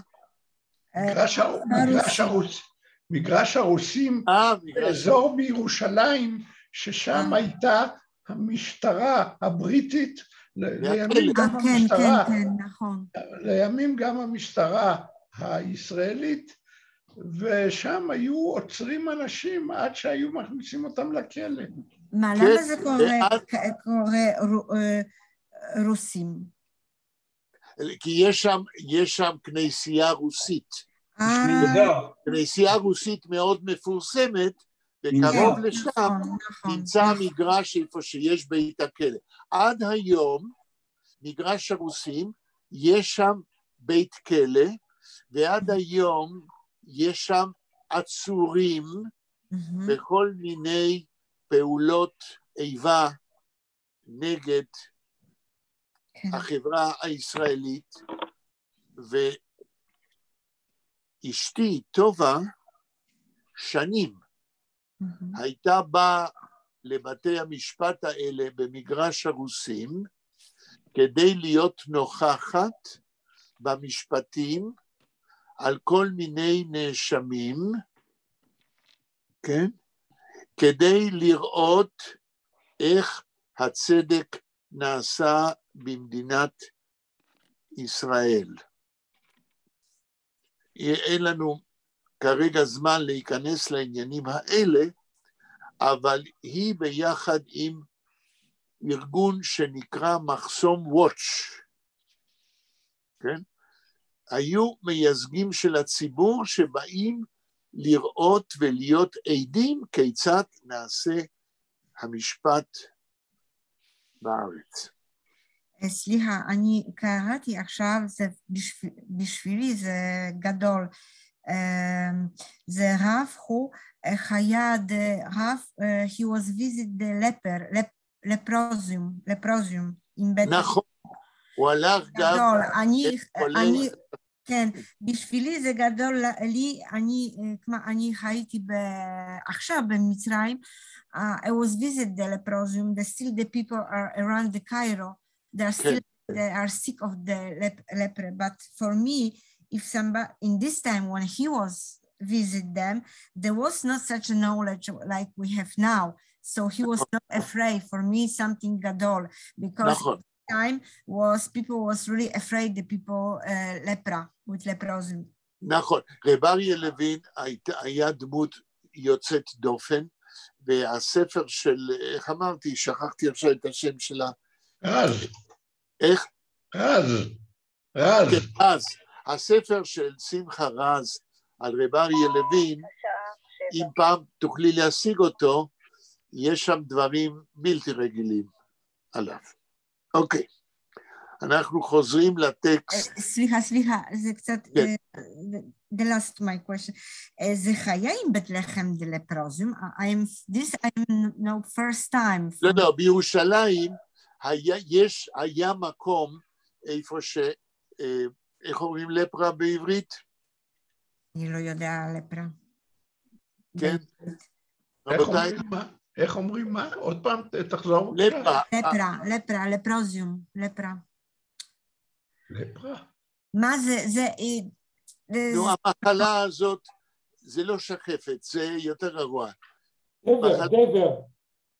מגרש הרוסים, באזור בירושלים, ששם הייתה המשטרה הבריטית, לימים גם המשטרה, לימים גם המשטרה הישראלית, ושם היו עוצרים אנשים עד שהיו מכניסים אותם לכלא. מה, למה זה קורה רוסים? כי יש שם כנסייה רוסית. כנסייה רוסית מאוד מפורסמת, וקרוב לשם נמצא המגרש איפה שיש בית הכלא. עד היום, מגרש הרוסים, יש שם בית כלא, ועד היום יש שם עצורים בכל מיני פעולות איבה נגד החברה הישראלית, ואשתי טובה שנים הייתה באה לבתי המשפט האלה במגרש הרוסים כדי להיות נוכחת במשפטים על כל מיני נאשמים, כן? כדי לראות איך הצדק נעשה במדינת ישראל. אין לנו כרגע זמן להיכנס לעניינים האלה, אבל היא ביחד עם ארגון שנקרא מחסום וואץ', כן? היו מייצגים של הציבור שבאים לראות ולהיות עדים כיצד נעשה המשפט בארץ. סליחה, אני קראתי עכשיו, בשבילי זה גדול. זה רב הוא היה רב, he was visit the leprosium in בית. נכון, הוא הלך גם... אני, כן, בשבילי זה גדול לי, אני הייתי עכשיו במצרים, I was visit the leprosium, still the people are around the Cairo, they are sick of the leper, but for me, if somebody, in this time when he was visit them, there was not such a knowledge like we have now, so he was not afraid. For me, something gadol, because time was people was really afraid the people lepra with leprosy. נכון, רב אריה לוין היה דמות יוצאת דופן, והספר של, איך אמרתי, שכחתי עכשיו את השם שלה. רז. איך? רז. כן, רז. הספר של שמחה רז על רב אריה לוין, אם פעם תוכלי להשיג אותו, יש שם דברים בלתי רגילים עליו. אוקיי, אנחנו חוזרים לטקסט. סליחה, זה קצת, the last my question. זה חיה עם בית לחם דלפרוזיום? I'm no first time. לא, בירושלים היה מקום איפה ש... איך אומרים לפרה בעברית? אני לא יודע לפרה. כן. איך אומרים מה? עוד פעם, תחזור. לפרה, לפרוזיום, לפרה. לפרה? מה זה? נו, המחלה הזאת, זה לא שחפת, זה יותר גרוע. דבר.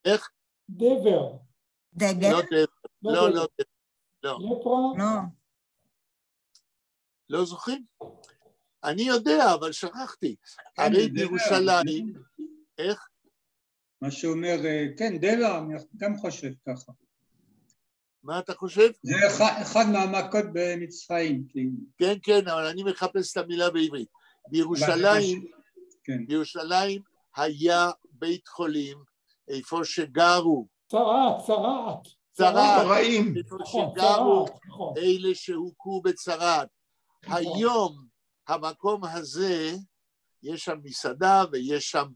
איך? דבר. דגל? לא. לפרה? לא. לא זוכרים? אני יודע, אבל שכחתי. הרי בירושלים, איך? מה שאומר, כן, דלה, אני גם חושב ככה. מה אתה חושב? זה אחד מהמכות במצרים. כן, אבל אני מחפש את המילה בעברית. בירושלים היה בית חולים, איפה שגרו. צרעת. איפה שגרו אלה שהוכו בצרעת. היום המקום הזה, יש שם מסעדה ויש שם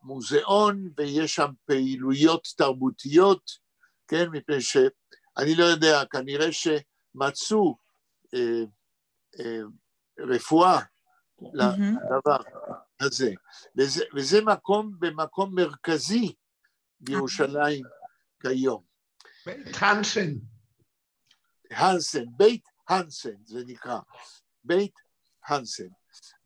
מוזיאון ויש שם פעילויות תרבותיות, כן, מפני שאני לא יודע, כנראה שמצאו רפואה לדבר הזה, וזה במקום מרכזי בירושלים כיום. בית הנסן. בית הנסן, זה נקרא, בית הנסן.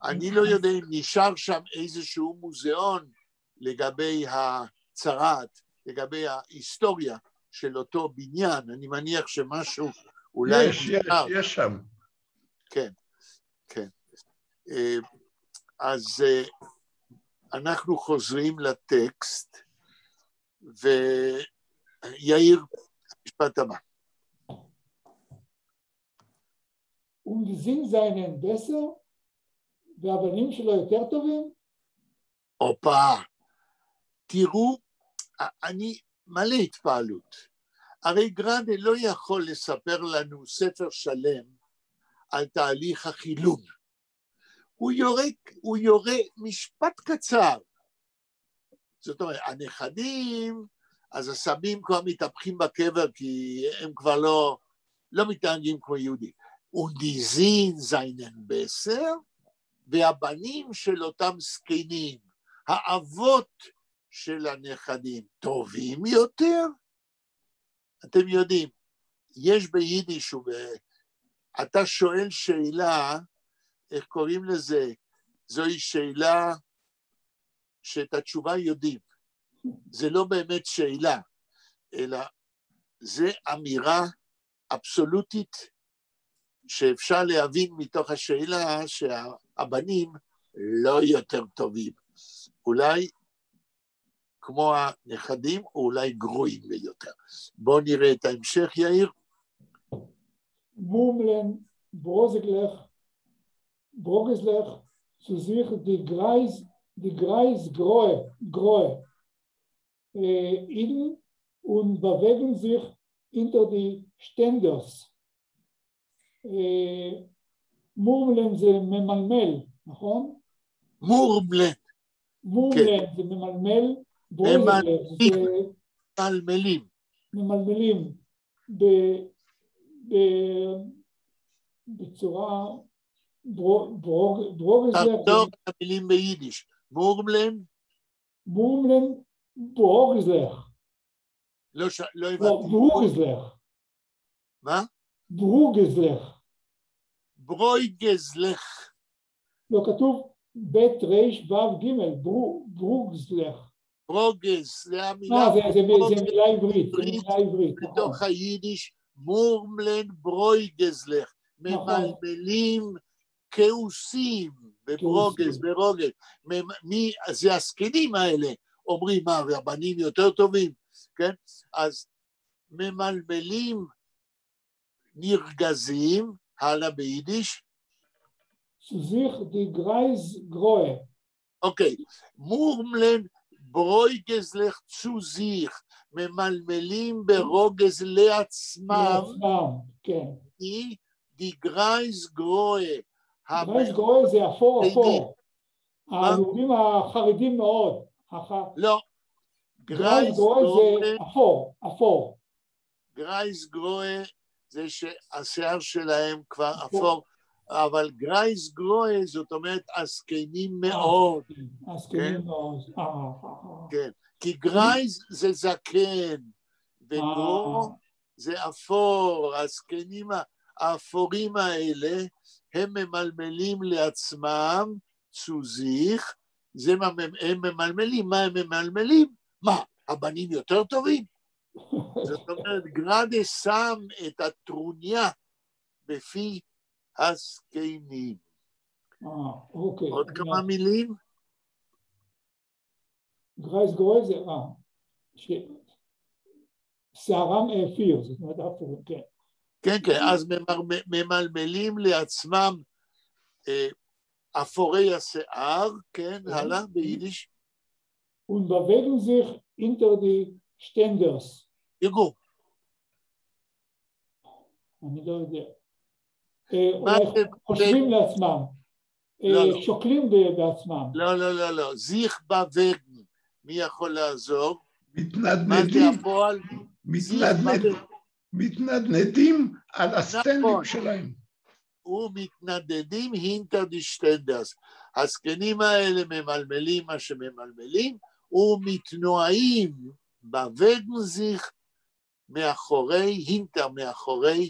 אני לא יודע אם נשאר שם איזשהו מוזיאון לגבי הצרת, לגבי ההיסטוריה של אותו בניין, אני מניח שמשהו אולי... יש שם. כן, כן. אז אנחנו חוזרים לטקסט, ויאיר, משפט הבא. Und sind seinen besser? והבנים שלו יותר טובים? אופה, תראו, אני מלא התפעלות. הרי גרנדה לא יכול לספר לנו ספר שלם על תהליך החילון. הוא יורה משפט קצר. זאת אומרת, הנכדים, אז הסבים כבר מתהפכים בקבר, כי הם כבר לא מתנהגים כמו יהודים. ונדיזין זיינן בסר, והבנים של אותם זקנים, האבות של הנכדים, טובים יותר? אתם יודעים, יש ביידיש, אתה שואל שאלה, איך קוראים לזה? זוהי שאלה שאת התשובה יודעים. זה לא באמת שאלה, אלא זה אמירה אבסולוטית שאפשר להבין מתוך השאלה שהבנים לא יותר טובים. אולי כמו הנכדים, או אולי גרועים ביותר. בואו נראה את ההמשך, יאיר. Murmeln, Brogeslech, zu sich die Greisgrohe in und bewegen sich hinter die Ständers. Murmeln זה ממלמל, נכון? מורמלן. מורמלן זה ממלמל, ממלמלים בצורה ברוגזלך. תחזור המילים ביידיש. מורמלן? מורמלן ברוגזלך. לא הבנתי. ברוגזלך. מה? ברוגזלך. ברויגזלך. לא, כתוב בית ריש וו גימל, ברוגזלך. ברוגז, זה המילה... זה מילה עברית, זה מילה עברית. בתוך היידיש, מורמלן ברויגזלך. ממלמלים כאוסים, בברוגז, ברוגז. זה הזקנים האלה, אומרים, מה, והבנים יותר טובים, כן? אז ממלמלים נרגזים, הלאה ביידיש. sich die Greisgrohe. אוקיי, מורמלן ברויגזלך צו זיך, ממלמלים ברוגז לעצמם, כן. היא די גרייסגרוה. גרייסגרוה זה אפור. היהודים החרדים מאוד. לא. גרייסגרוה זה אפור. גרייסגרוה זה שהשיער שלהם כבר אפור. אבל גרייס גרוה, זאת אומרת, הזקנים מאוד. הזקנים מאוד. כן, כי גרייס זה זקן, וגרו זה אפור. הזקנים האפורים האלה, הם ממלמלים לעצמם, צוזיך, הם ממלמלים. מה הם ממלמלים? מה, הבנים יותר טובים? זאת אומרת, גרדה שם את הטרוניה בפי הזקנים. אוקיי. עוד כמה מילים? גרייסגרוה זה שערם אפיר, זאת אומרת אפור, כן. כן, אז ממלמלים לעצמם אפורי השיער, כן, הלאה, ביידיש. Und bewegen sich hinter die Ständers. יגו. אני לא יודע. חושבים לעצמם, שוקלים בעצמם. לא, זיך בווגן, מי יכול לעזור? מתנדנדים על הסטנדים שלהם. ומתנדדים הינטר די שטנדרס. הזקנים האלה ממלמלים מה שממלמלים, ומתנועים בווגן זיך מאחורי, הינטר מאחורי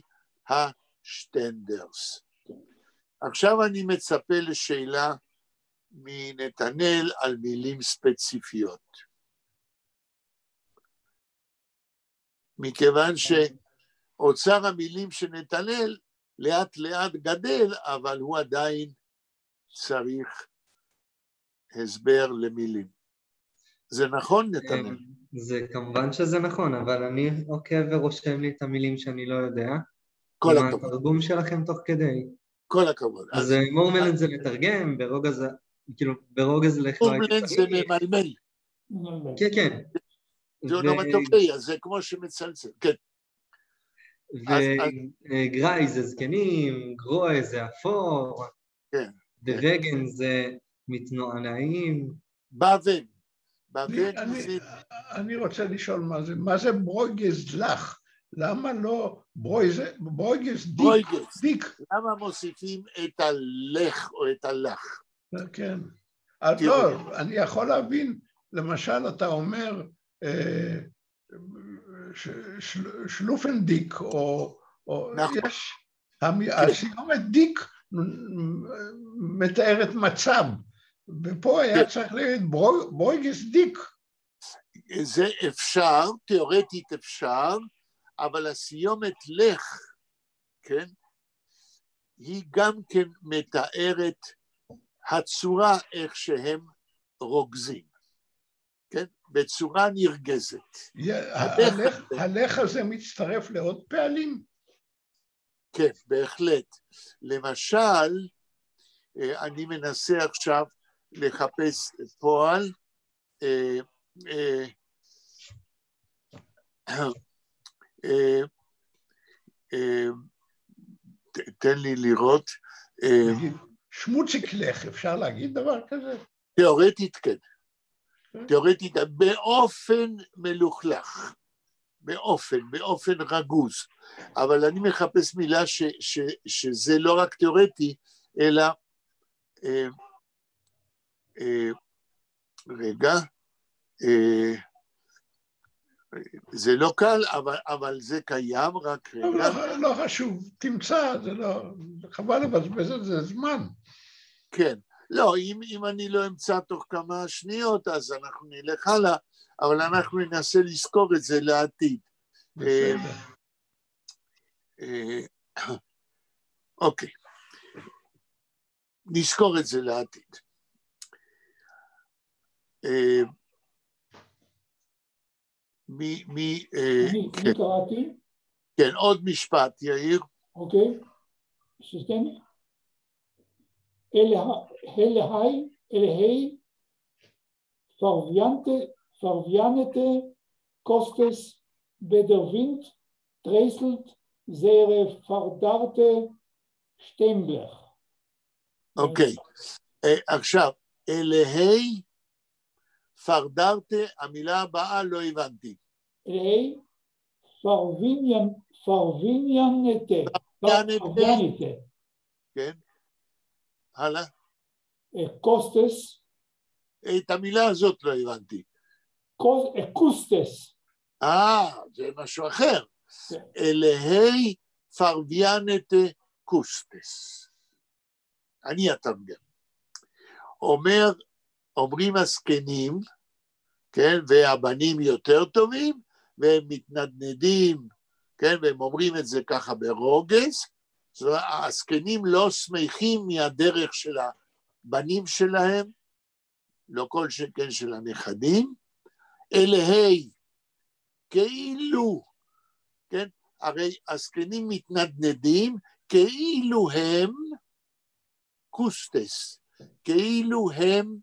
שטנדרס. עכשיו אני מצפה לשאלה מנתנאל על מילים ספציפיות. מכיוון שאוצר המילים של נתנאל לאט לאט גדל, אבל הוא עדיין צריך הסבר למילים. זה נכון, נתנאל? זה כמובן שזה נכון, אבל אני עוקב ורושם לי את המילים שאני לא יודע. כל הכבוד. התרגום שלכם תוך כדי. כל הכבוד. אז מורמלן זה לתרגם, ברוגז, כאילו, ברוגז לך לא הייתי מורמלן זה ממלמל. כן, כן. זה אונומטופיה, זה כמו שמצלצל, כן. וגראי זה זקנים, גרוי זה אפור, ווגן זה מתנוענעים. בוון. אני רוצה לשאול מה זה ברויגז לך? למה לא ברויגז דיק? למה מוסיפים את הלך או את הלך? כן. לא, אני יכול להבין, למשל אתה אומר שלופנדיק, או יש, הסיומת דיק מתארת מצב, ופה היה צריך להיות ברויגס דיק. זה אפשר, תיאורטית אפשר, אבל הסיומת לך, כן, היא גם כן מתארת הצורה איך שהם רוגזים, כן, בצורה נרגזת. הלך הזה מצטרף לעוד פעלים? כן, בהחלט. למשל, אני מנסה עכשיו לחפש פועל, תן לי לראות. שמוציק לך, אפשר להגיד דבר כזה? תיאורטית כן. תיאורטית באופן מלוכלך, באופן רגוז. אבל אני מחפש מילה שזה לא רק תיאורטי, אלא, רגע, זה לא קל, אבל זה קיים, רק רגע. לא חשוב, תמצא, זה לא, חבל לבזבז את זה זמן. כן, לא, אם אני לא אמצא תוך כמה שניות, אז אנחנו נלך הלאה, אבל אנחנו ננסה לזכור את זה לעתיד. בסדר. אוקיי, נזכור את זה לעתיד. אני קראתי. כן, עוד משפט, יאיר. אוקיי, שתן, אלהי, פרוויאנטה, קוסטס, בדרווינט, טרייסלט, זרה פרדרטה, שטמבלך. אוקיי, עכשיו, אלהי, פרדרטה, המילה הבאה לא הבנתי. אלהי, פרוויאנטה. כן, הלאה. קוסטס. את המילה הזאת לא הבנתי. קוסטס. זה משהו אחר. אלהי פרוויאנטה קוסטס. אני אתרגם. אומרים הזקנים, כן, והבנים יותר טובים, והם מתנדנדים, כן, והם אומרים את זה ככה ברוגז, זאת אומרת, הזקנים לא שמחים מהדרך של הבנים שלהם, לא כל שכן של הנכדים, אלהי, כאילו, כן, הרי הזקנים מתנדנדים, כאילו הם קוסטס, כאילו הם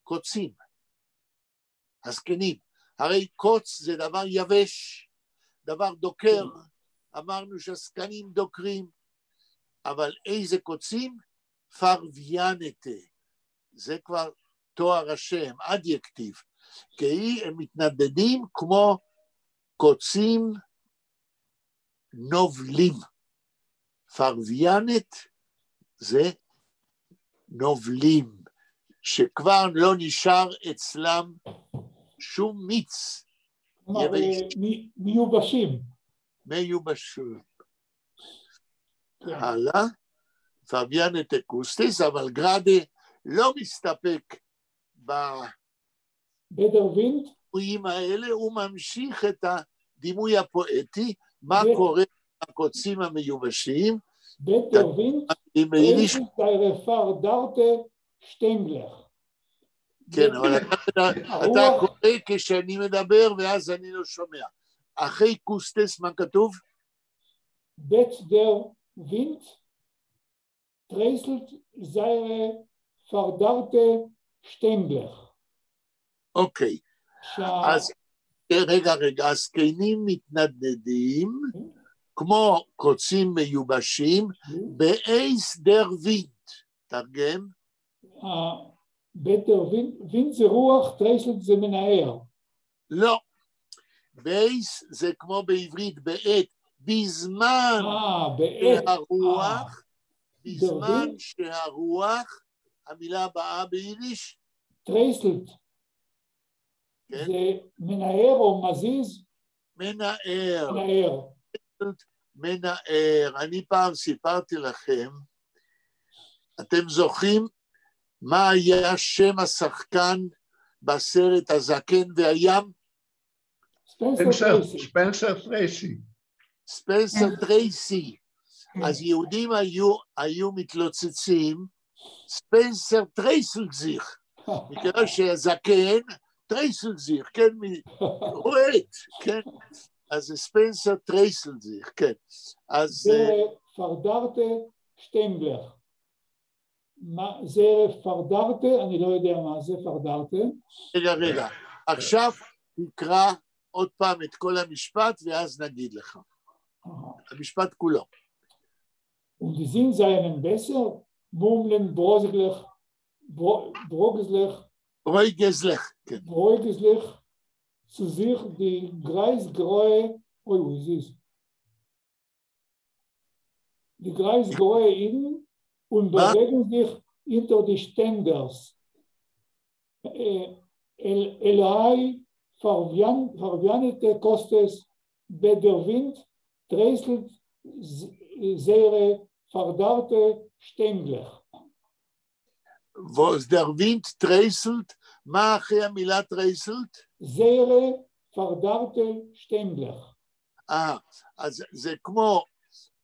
קוצים, הזקנים, הרי קוץ זה דבר יבש, דבר דוקר, אמרנו שהזקנים דוקרים, אבל איזה קוצים? פרוויאנטה, זה כבר תואר השם, אדיקטיב, כי הם מתנדדים כמו קוצים נובלים, פרוויאנט זה נובלים, שכבר לא נשאר אצלם שום מיץ. מיובשים. מיובשים. הלאה. פביאן את אקוסטיס, אבל גראדה לא מסתפק בדימויים האלה, הוא ממשיך את הדימוי הפואטי, מה קורה בקוצים המיובשים. בטר וינט, פרדרטה שטנגלך. כן, אבל אתה קורא כשאני מדבר ואז אני לא שומע. אחרי קוסטס, מה כתוב? בטר וינט, טרייסלט זיירה פרדרטה שטנגלך. אוקיי, אז רגע, הזקנים מתנדנדים, כמו קוצים מיובשים, באייס דר וינט. תרגם. בטר וינט זה רוח, טרייסלט זה מנער. לא, בייס זה כמו בעברית, בעת, בזמן שהרוח, בזמן שהרוח, המילה הבאה ביידיש? טרייסלט. כן? זה מנער או מזיז? מנער. מנער. מנער. אני פעם סיפרתי לכם, אתם זוכרים מה היה שם השחקן בסרט הזקן והים? ספנסר טרייסי. ספנסר טרייסי. אז יהודים היו מתלוצצים, ספנסר טרייסלזיך, מכיוון שהזקן, טרייסלזיך, כן, רועט, כן, אז זה ספנסר טרייסלזיך, כן. זה פרדרטה שטנגלך. זה פרדרטה, אני לא יודע מה זה פרדרטה. רגע, עכשיו נקרא עוד פעם את כל המשפט ואז נגיד לך. המשפט כולו. Und die Sinn seien besser, murmeln, Brogeslech, zu sich die greisgraue, wie ist es? Die greisgraue Iden und bewegen sich hinter die Ständers. Elai verwianete Kostes, der Wind dreißelt Seere Fardarte Stengler. Wo der Wind dreißelt, מה אחרי המילה טרייסלט? זיירה פרדרטה שטנגלך. אז זה כמו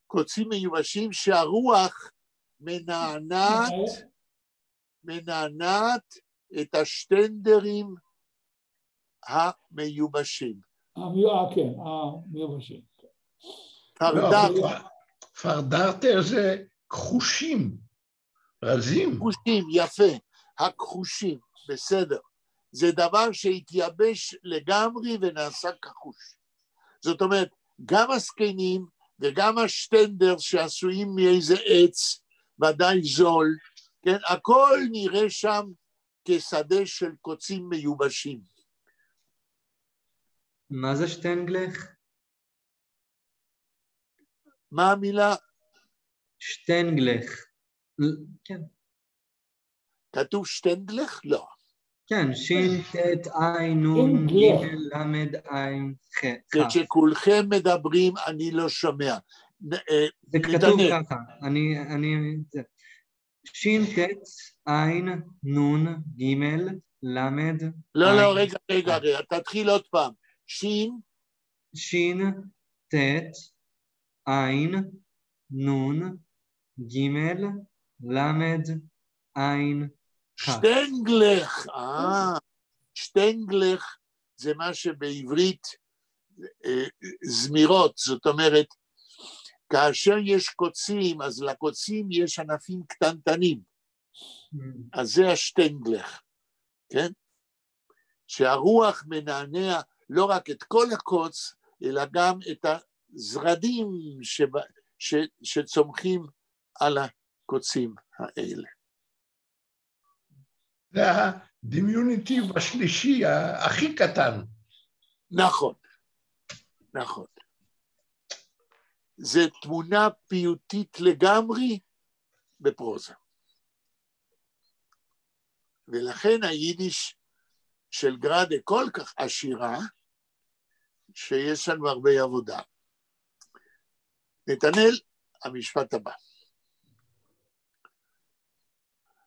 קוצים מיובשים שהרוח מנענעת את השטנדרים המיובשים. כן, המיובשים. פרדרטה זה כחושים, רזים. כחושים, יפה. הכחושים, בסדר. זה דבר שהתייבש לגמרי ונעשה כחוש. זאת אומרת, גם הזקנים וגם השטנדר שעשויים מאיזה עץ, ודאי זול, כן, הכל נראה שם כשדה של קוצים מיובשים. מה זה שטנגלך? מה המילה? שטנגלך. כן. כתוב שטנגלך? לא. כן, שין, תת, עין, נון, גימל, למד, עין, ח'. כשכולכם מדברים, אני לא שומע. זה כתוב ככה, שין, תת, עין, נון, גימל, למד, עין. לא, רגע, תתחיל עוד פעם. שין, תת, עין, נון, גימל, למד, עין, שטנגלך, שטנגלך זה מה שבעברית זמירות, זאת אומרת, כאשר יש קוצים, אז לקוצים יש ענפים קטנטנים, אז זה השטנגלך, כן? שהרוח מנענע לא רק את כל הקוץ, אלא גם את הזרדים שצומחים על הקוצים האלה. זה הדמיוניטיב השלישי, הכי קטן. נכון. זה תמונה פיוטית לגמרי בפרוזה. ולכן היידיש של גראדה כל כך עשירה, שיש לנו הרבה עבודה. נתנאל, המשפט הבא.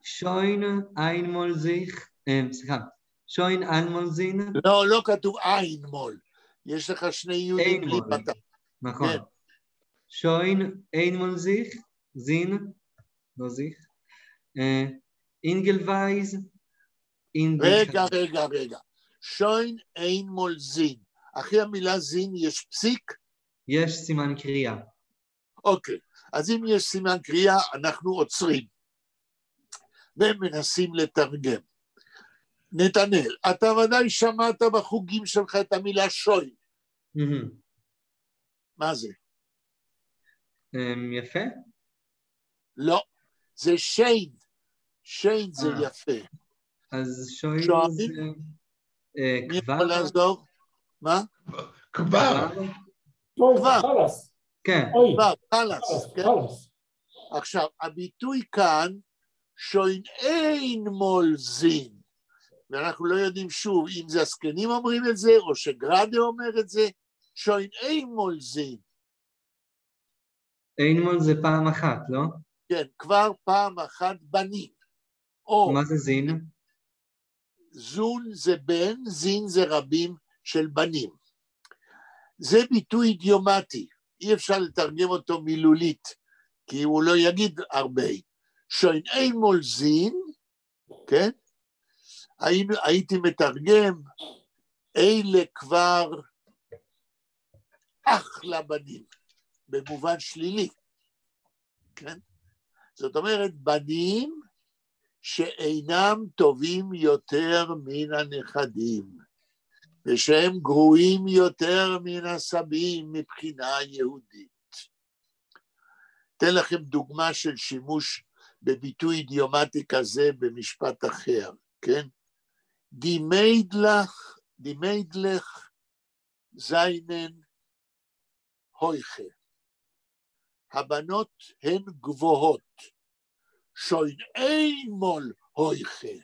שוין איינמול זיך, סליחה, שוין איינמול זין. לא, לא כתוב אין מול. יש לך שני יהודים בלי פתח. נכון. שוין איינמול זיך, זין, לא זיך. אינגלווייז. רגע. שוין איינמול זין. אחרי המילה זין יש פסיק? יש סימן קריאה. אוקיי, אז אם יש סימן קריאה, אנחנו עוצרים. ומנסים לתרגם. נתנאל, אתה ודאי שמעת בחוגים שלך את המילה שוין. מה זה? יפה? לא, זה שיין. שיין זה יפה. אז שוין זה מי יכול לעזור? מה? כבר. חלס. כן. כבר, חלס. עכשיו, הביטוי כאן, שוין אין מול זין. ואנחנו לא יודעים שוב אם זה הזקנים אומרים את זה, או שגרדה אומר את זה, שוין אין מול זין. אין מול זה פעם אחת, לא? כן, כבר פעם אחת בנים. או, מה זה זין? זון זה בן, זין זה רבים של בנים. זה ביטוי אידיומטי, אי אפשר לתרגם אותו מילולית, כי הוא לא יגיד הרבה. שוין אין מול זין, כן? הייתי מתרגם, אלה כבר אחלה בנים, במובן שלילי, כן? זאת אומרת, בנים שאינם טובים יותר מן הנכדים, ושהם גרועים יותר מן הסבים מבחינה יהודית. אתן לכם דוגמה של שימוש בביטוי אידיומטי כזה במשפט אחר, כן? די מיידלך זיינן הויכה. הבנות הן גבוהות, שוין אין מול הויכה,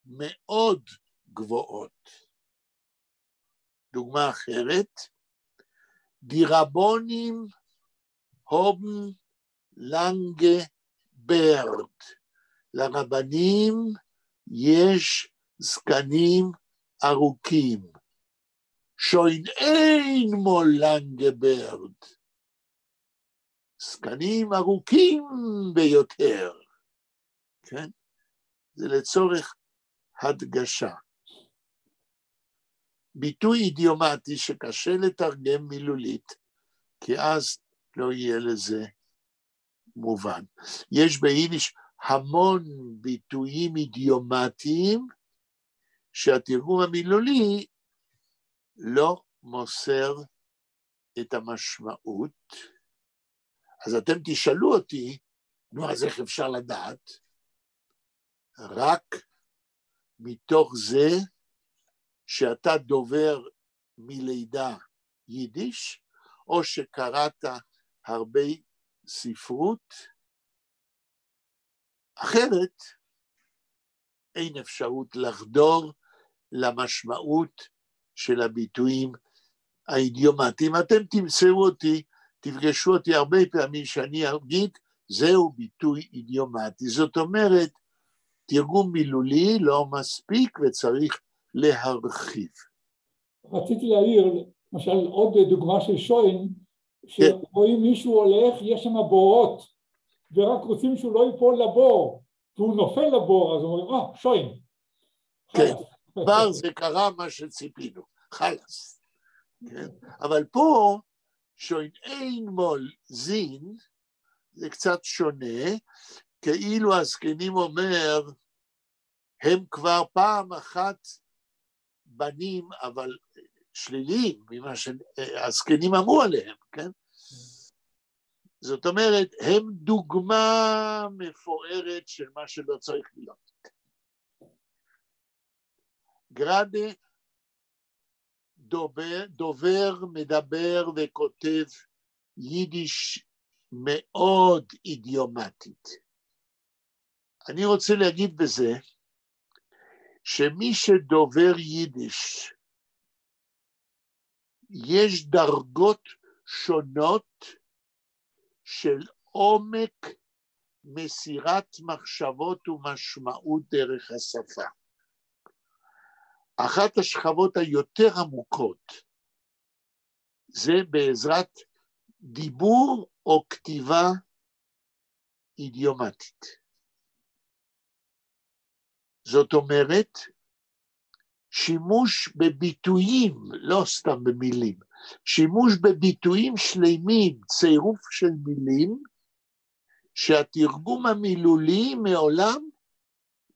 מאוד גבוהות. דוגמה אחרת, די רבונים הובן לנגה ברד. לרבנים יש זקנים ארוכים. שוין אין מול לנגה ברד. זקנים ארוכים ביותר. כן? זה לצורך הדגשה. ביטוי אידיומטי שקשה לתרגם מילולית, כי אז לא יהיה לזה מובן. יש ביידיש המון ביטויים אידיומטיים, שהתרגום המילולי לא מוסר את המשמעות. אז אתם תשאלו אותי, נו, אז איך אפשר לדעת? רק מתוך זה שאתה דובר מלידה יידיש, או שקראת הרבה ספרות, אחרת אין אפשרות לחדור למשמעות של הביטויים האידיומטיים. אתם תמצאו אותי, תפגשו אותי הרבה פעמים שאני אגיד, זהו ביטוי אידיומטי. זאת אומרת, תרגום מילולי לא מספיק וצריך להרחיב. רציתי להעיר, למשל עוד דוגמה של שוין, שרואים מישהו הולך, יש שם בורות, ורק רוצים שהוא לא ייפול לבור, והוא נופל לבור, אז אומרים, שוין. כן, כבר זה קרה מה שציפינו, חלס. כן? אבל פה, שוין אין מול זין, זה קצת שונה, כאילו הזקנים אומר, הם כבר פעם אחת בנים, אבל שליליים, ממה שהזקנים אמרו עליהם, כן? זאת אומרת, הם דוגמה מפוארת של מה שלא צריך להיות. גרדה דובר, מדבר וכותב יידיש מאוד אידיומטית. אני רוצה להגיד בזה, שמי שדובר יידיש, יש דרגות שונות של עומק מסירת מחשבות ומשמעות דרך השפה. אחת השכבות היותר עמוקות זה בעזרת דיבור או כתיבה אידיומטית. זאת אומרת, שימוש בביטויים, לא סתם במילים, שימוש בביטויים שלמים, צירוף של מילים, שהתרגום המילולי מעולם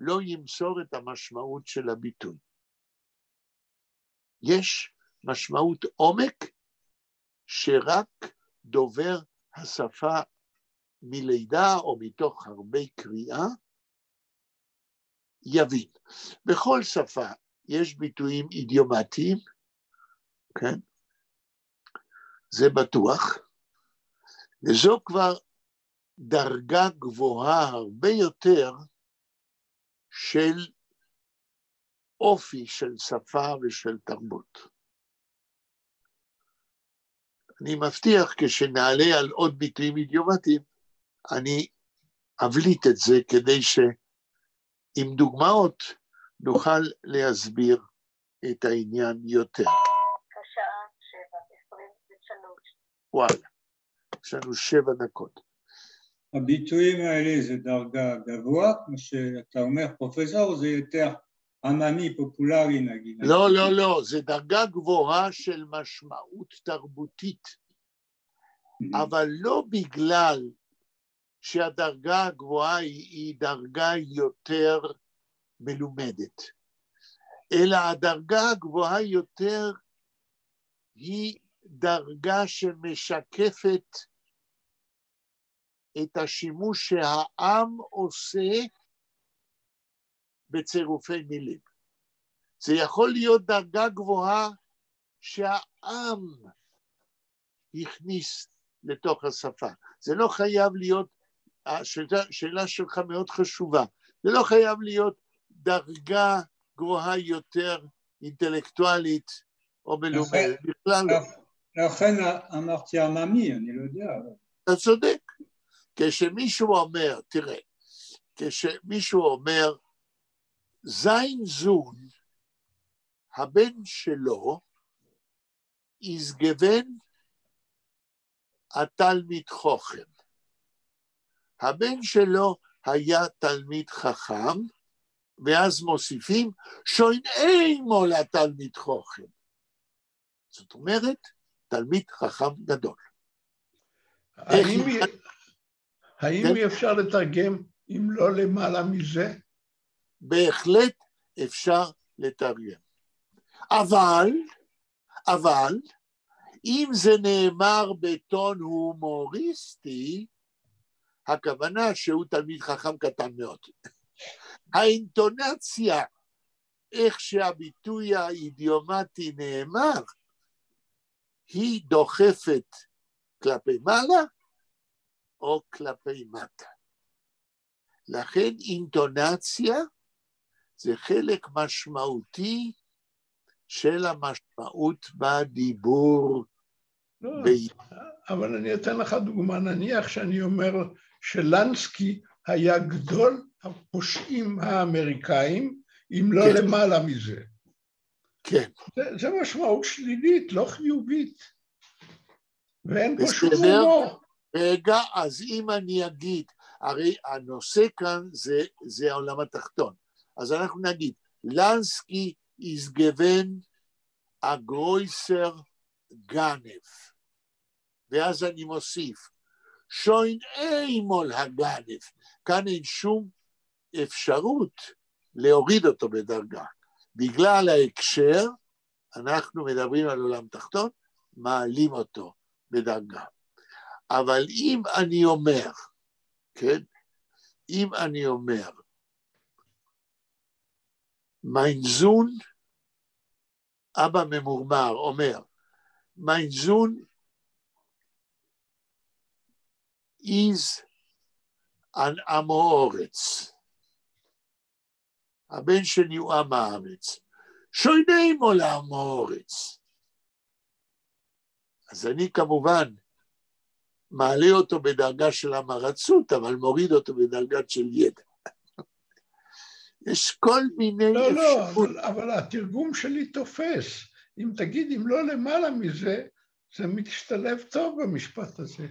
לא ימסור את המשמעות של הביטוי. יש משמעות עומק שרק דובר השפה מלידה או מתוך הרבה קריאה יבין. בכל שפה יש ביטויים אידיומטיים, כן? זה בטוח, וזו כבר דרגה גבוהה הרבה יותר של אופי של שפה ושל תרבות. אני מבטיח כשנעלה על עוד ביטויים אידיומטיים, אני אבליט את זה כדי שעם דוגמאות נוכל להסביר את העניין יותר. השעה 7:23. וואלה, יש לנו 7 דקות. הביטויים האלה זה דרגה גבוה, כמו שאתה אומר פרופסור, זה יותר עממי, פופולרי נגיד. לא, לא, לא, זה דרגה גבוהה של משמעות תרבותית, אבל לא בגלל שהדרגה הגבוהה היא דרגה יותר מלומדת, אלא הדרגה הגבוהה יותר היא דרגה שמשקפת את השימוש שהעם עושה בצירופי מילים. זה יכול להיות דרגה גבוהה שהעם הכניס לתוך השפה. זה לא חייב להיות, השאלה שלך מאוד חשובה, זה לא חייב להיות דרגה גבוהה יותר אינטלקטואלית או מלומדת, בכלל לא. לכן אמרתי עממי, אני לא יודע. אתה צודק. כשמישהו אומר, תראה, כשמישהו אומר, זין זון, הבן שלו, יסגבן התלמיד חוכם. הבן שלו היה תלמיד חכם, ואז מוסיפים, שוין אימו לתלמיד חוכם. זאת אומרת, תלמיד חכם גדול. האם אי אפשר לתרגם אם לא למעלה מזה? בהחלט אפשר לתרגם. אבל, אם זה נאמר בטון הומוריסטי, הכוונה שהוא תלמיד חכם קטן מאוד. האינטונציה, איך שהביטוי האידיומטי נאמר, היא דוחפת כלפי מעלה או כלפי מטה. לכן אינטונציה זה חלק משמעותי של המשמעות בדיבור. לא, אבל אני אתן לך דוגמה, נניח שאני אומר שלנסקי היה גדול הפושעים האמריקאים, אם לא כן. למעלה מזה. כן. זה משמעות שלילית, לא חיובית. ואין פה שום בסדר? הומור. רגע, אז אם אני אגיד, הרי הנושא כאן זה העולם התחתון. אז אנחנו נגיד, לנסקי is given a größer גנב. ואז אני מוסיף, שוין אימול הגנב. כאן אין שום אפשרות להוריד אותו בדרגה. בגלל ההקשר, אנחנו מדברים על עולם תחתון, מעלים אותו בדרגה. אבל אם אני אומר, כן? אם אני אומר, mein Sohn, אבא ממורמר, אומר, mein Sohn is an עם הארץ. הבן שלי הוא עם הארץ. שוינאים או לעם הארץ. אז אני כמובן מעלה אותו בדרגה של המרצות, אבל מוריד אותו בדרגה של ידע. יש כל מיני אפשרות. לא, אבל התרגום שלי תופס. אם תגיד, אם לא למעלה מזה, זה משתלב טוב במשפט הזה.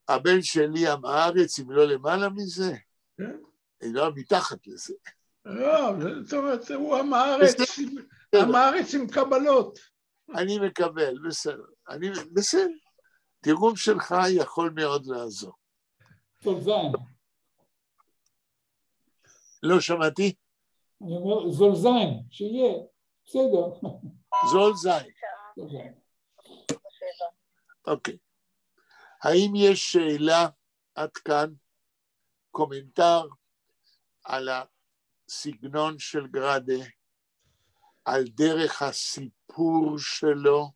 הבן שלי עם הארץ, אם לא למעלה מזה, כן? לא מתחת לזה. לא, זאת אומרת, הוא עם הארץ עם קבלות. אני מקבל, בסדר. בסדר. תרגום שלך יכול מאוד לעזור. זול זין. לא שמעתי? אני אומר, זול זין, שיהיה, בסדר. זול זין. אוקיי. האם יש שאלה עד כאן, קומנטר על הסגנון של גראדה, על דרך הסיפור שלו?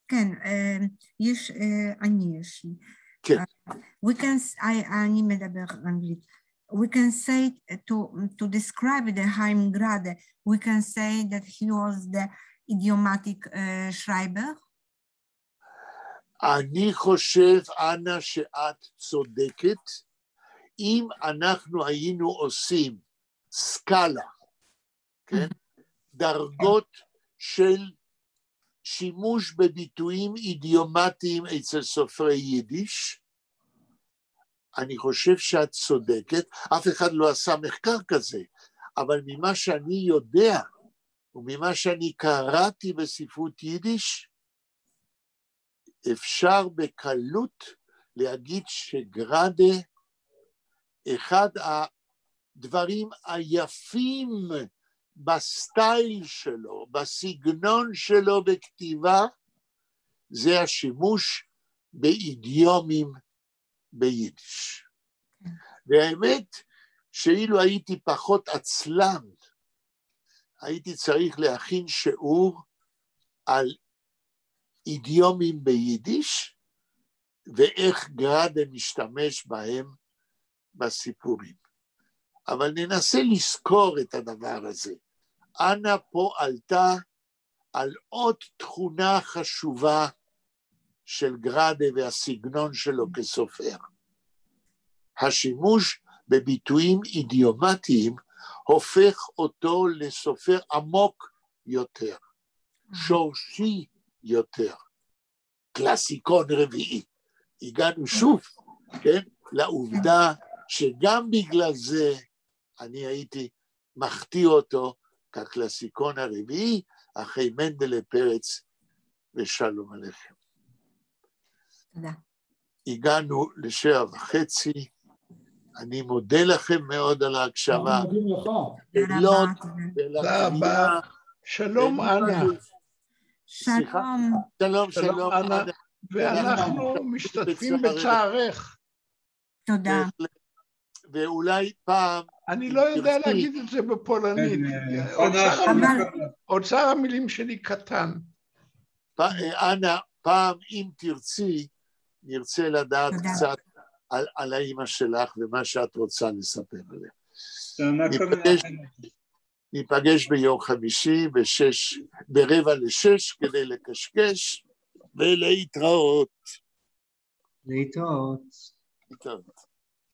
כן, יש, יש לי. כן. אני מדבר אנגלית. We can say, to describe the Haim Grade, we can say that he was the idiomatic schreiber. אני חושב, אנה, שאת צודקת. אם אנחנו היינו עושים סקאלה, כן? דרגות של שימוש בביטויים אידיומטיים אצל סופרי יידיש, אני חושב שאת צודקת, אף אחד לא עשה מחקר כזה, אבל ממה שאני יודע, וממה שאני קראתי בספרות יידיש, אפשר בקלות להגיד שגראדה, אחד הדברים היפים בסטייל שלו, בסגנון שלו בכתיבה, זה השימוש באידיומים ביידיש. והאמת שאילו הייתי פחות עצלן, הייתי צריך להכין שיעור על אידיומים ביידיש, ואיך גראדה משתמש בהם בסיפורים. אבל ננסה לזכור את הדבר הזה. אנה פה עלתה על עוד תכונה חשובה של גראדה והסגנון שלו כסופר. השימוש בביטויים אידיומטיים הופך אותו לסופר עמוק יותר, שורשי יותר, קלאסיקון רביעי. הגענו שוב, כן, לעובדה שגם בגלל זה אני הייתי מחטיא אותו כקלאסיקון הרביעי, אחרי מנדלה פרץ ושלום עליכם. תודה. הגענו ל7:30, אני מודה לכם מאוד על ההקשבה. תודה רבה. שלום אנה. שלום אנה. ואנחנו משתתפים בצערך. תודה. ואולי פעם... אני לא יודע להגיד את זה בפולנית. אוצר המילים שלי קטן. אנה, פעם אם תרצי, נרצה לדעת קצת על האמא שלך ומה שאת רוצה לספר עליה. ניפגש ביום חמישי ב5:45 כדי לקשקש ולהתראות. להתראות.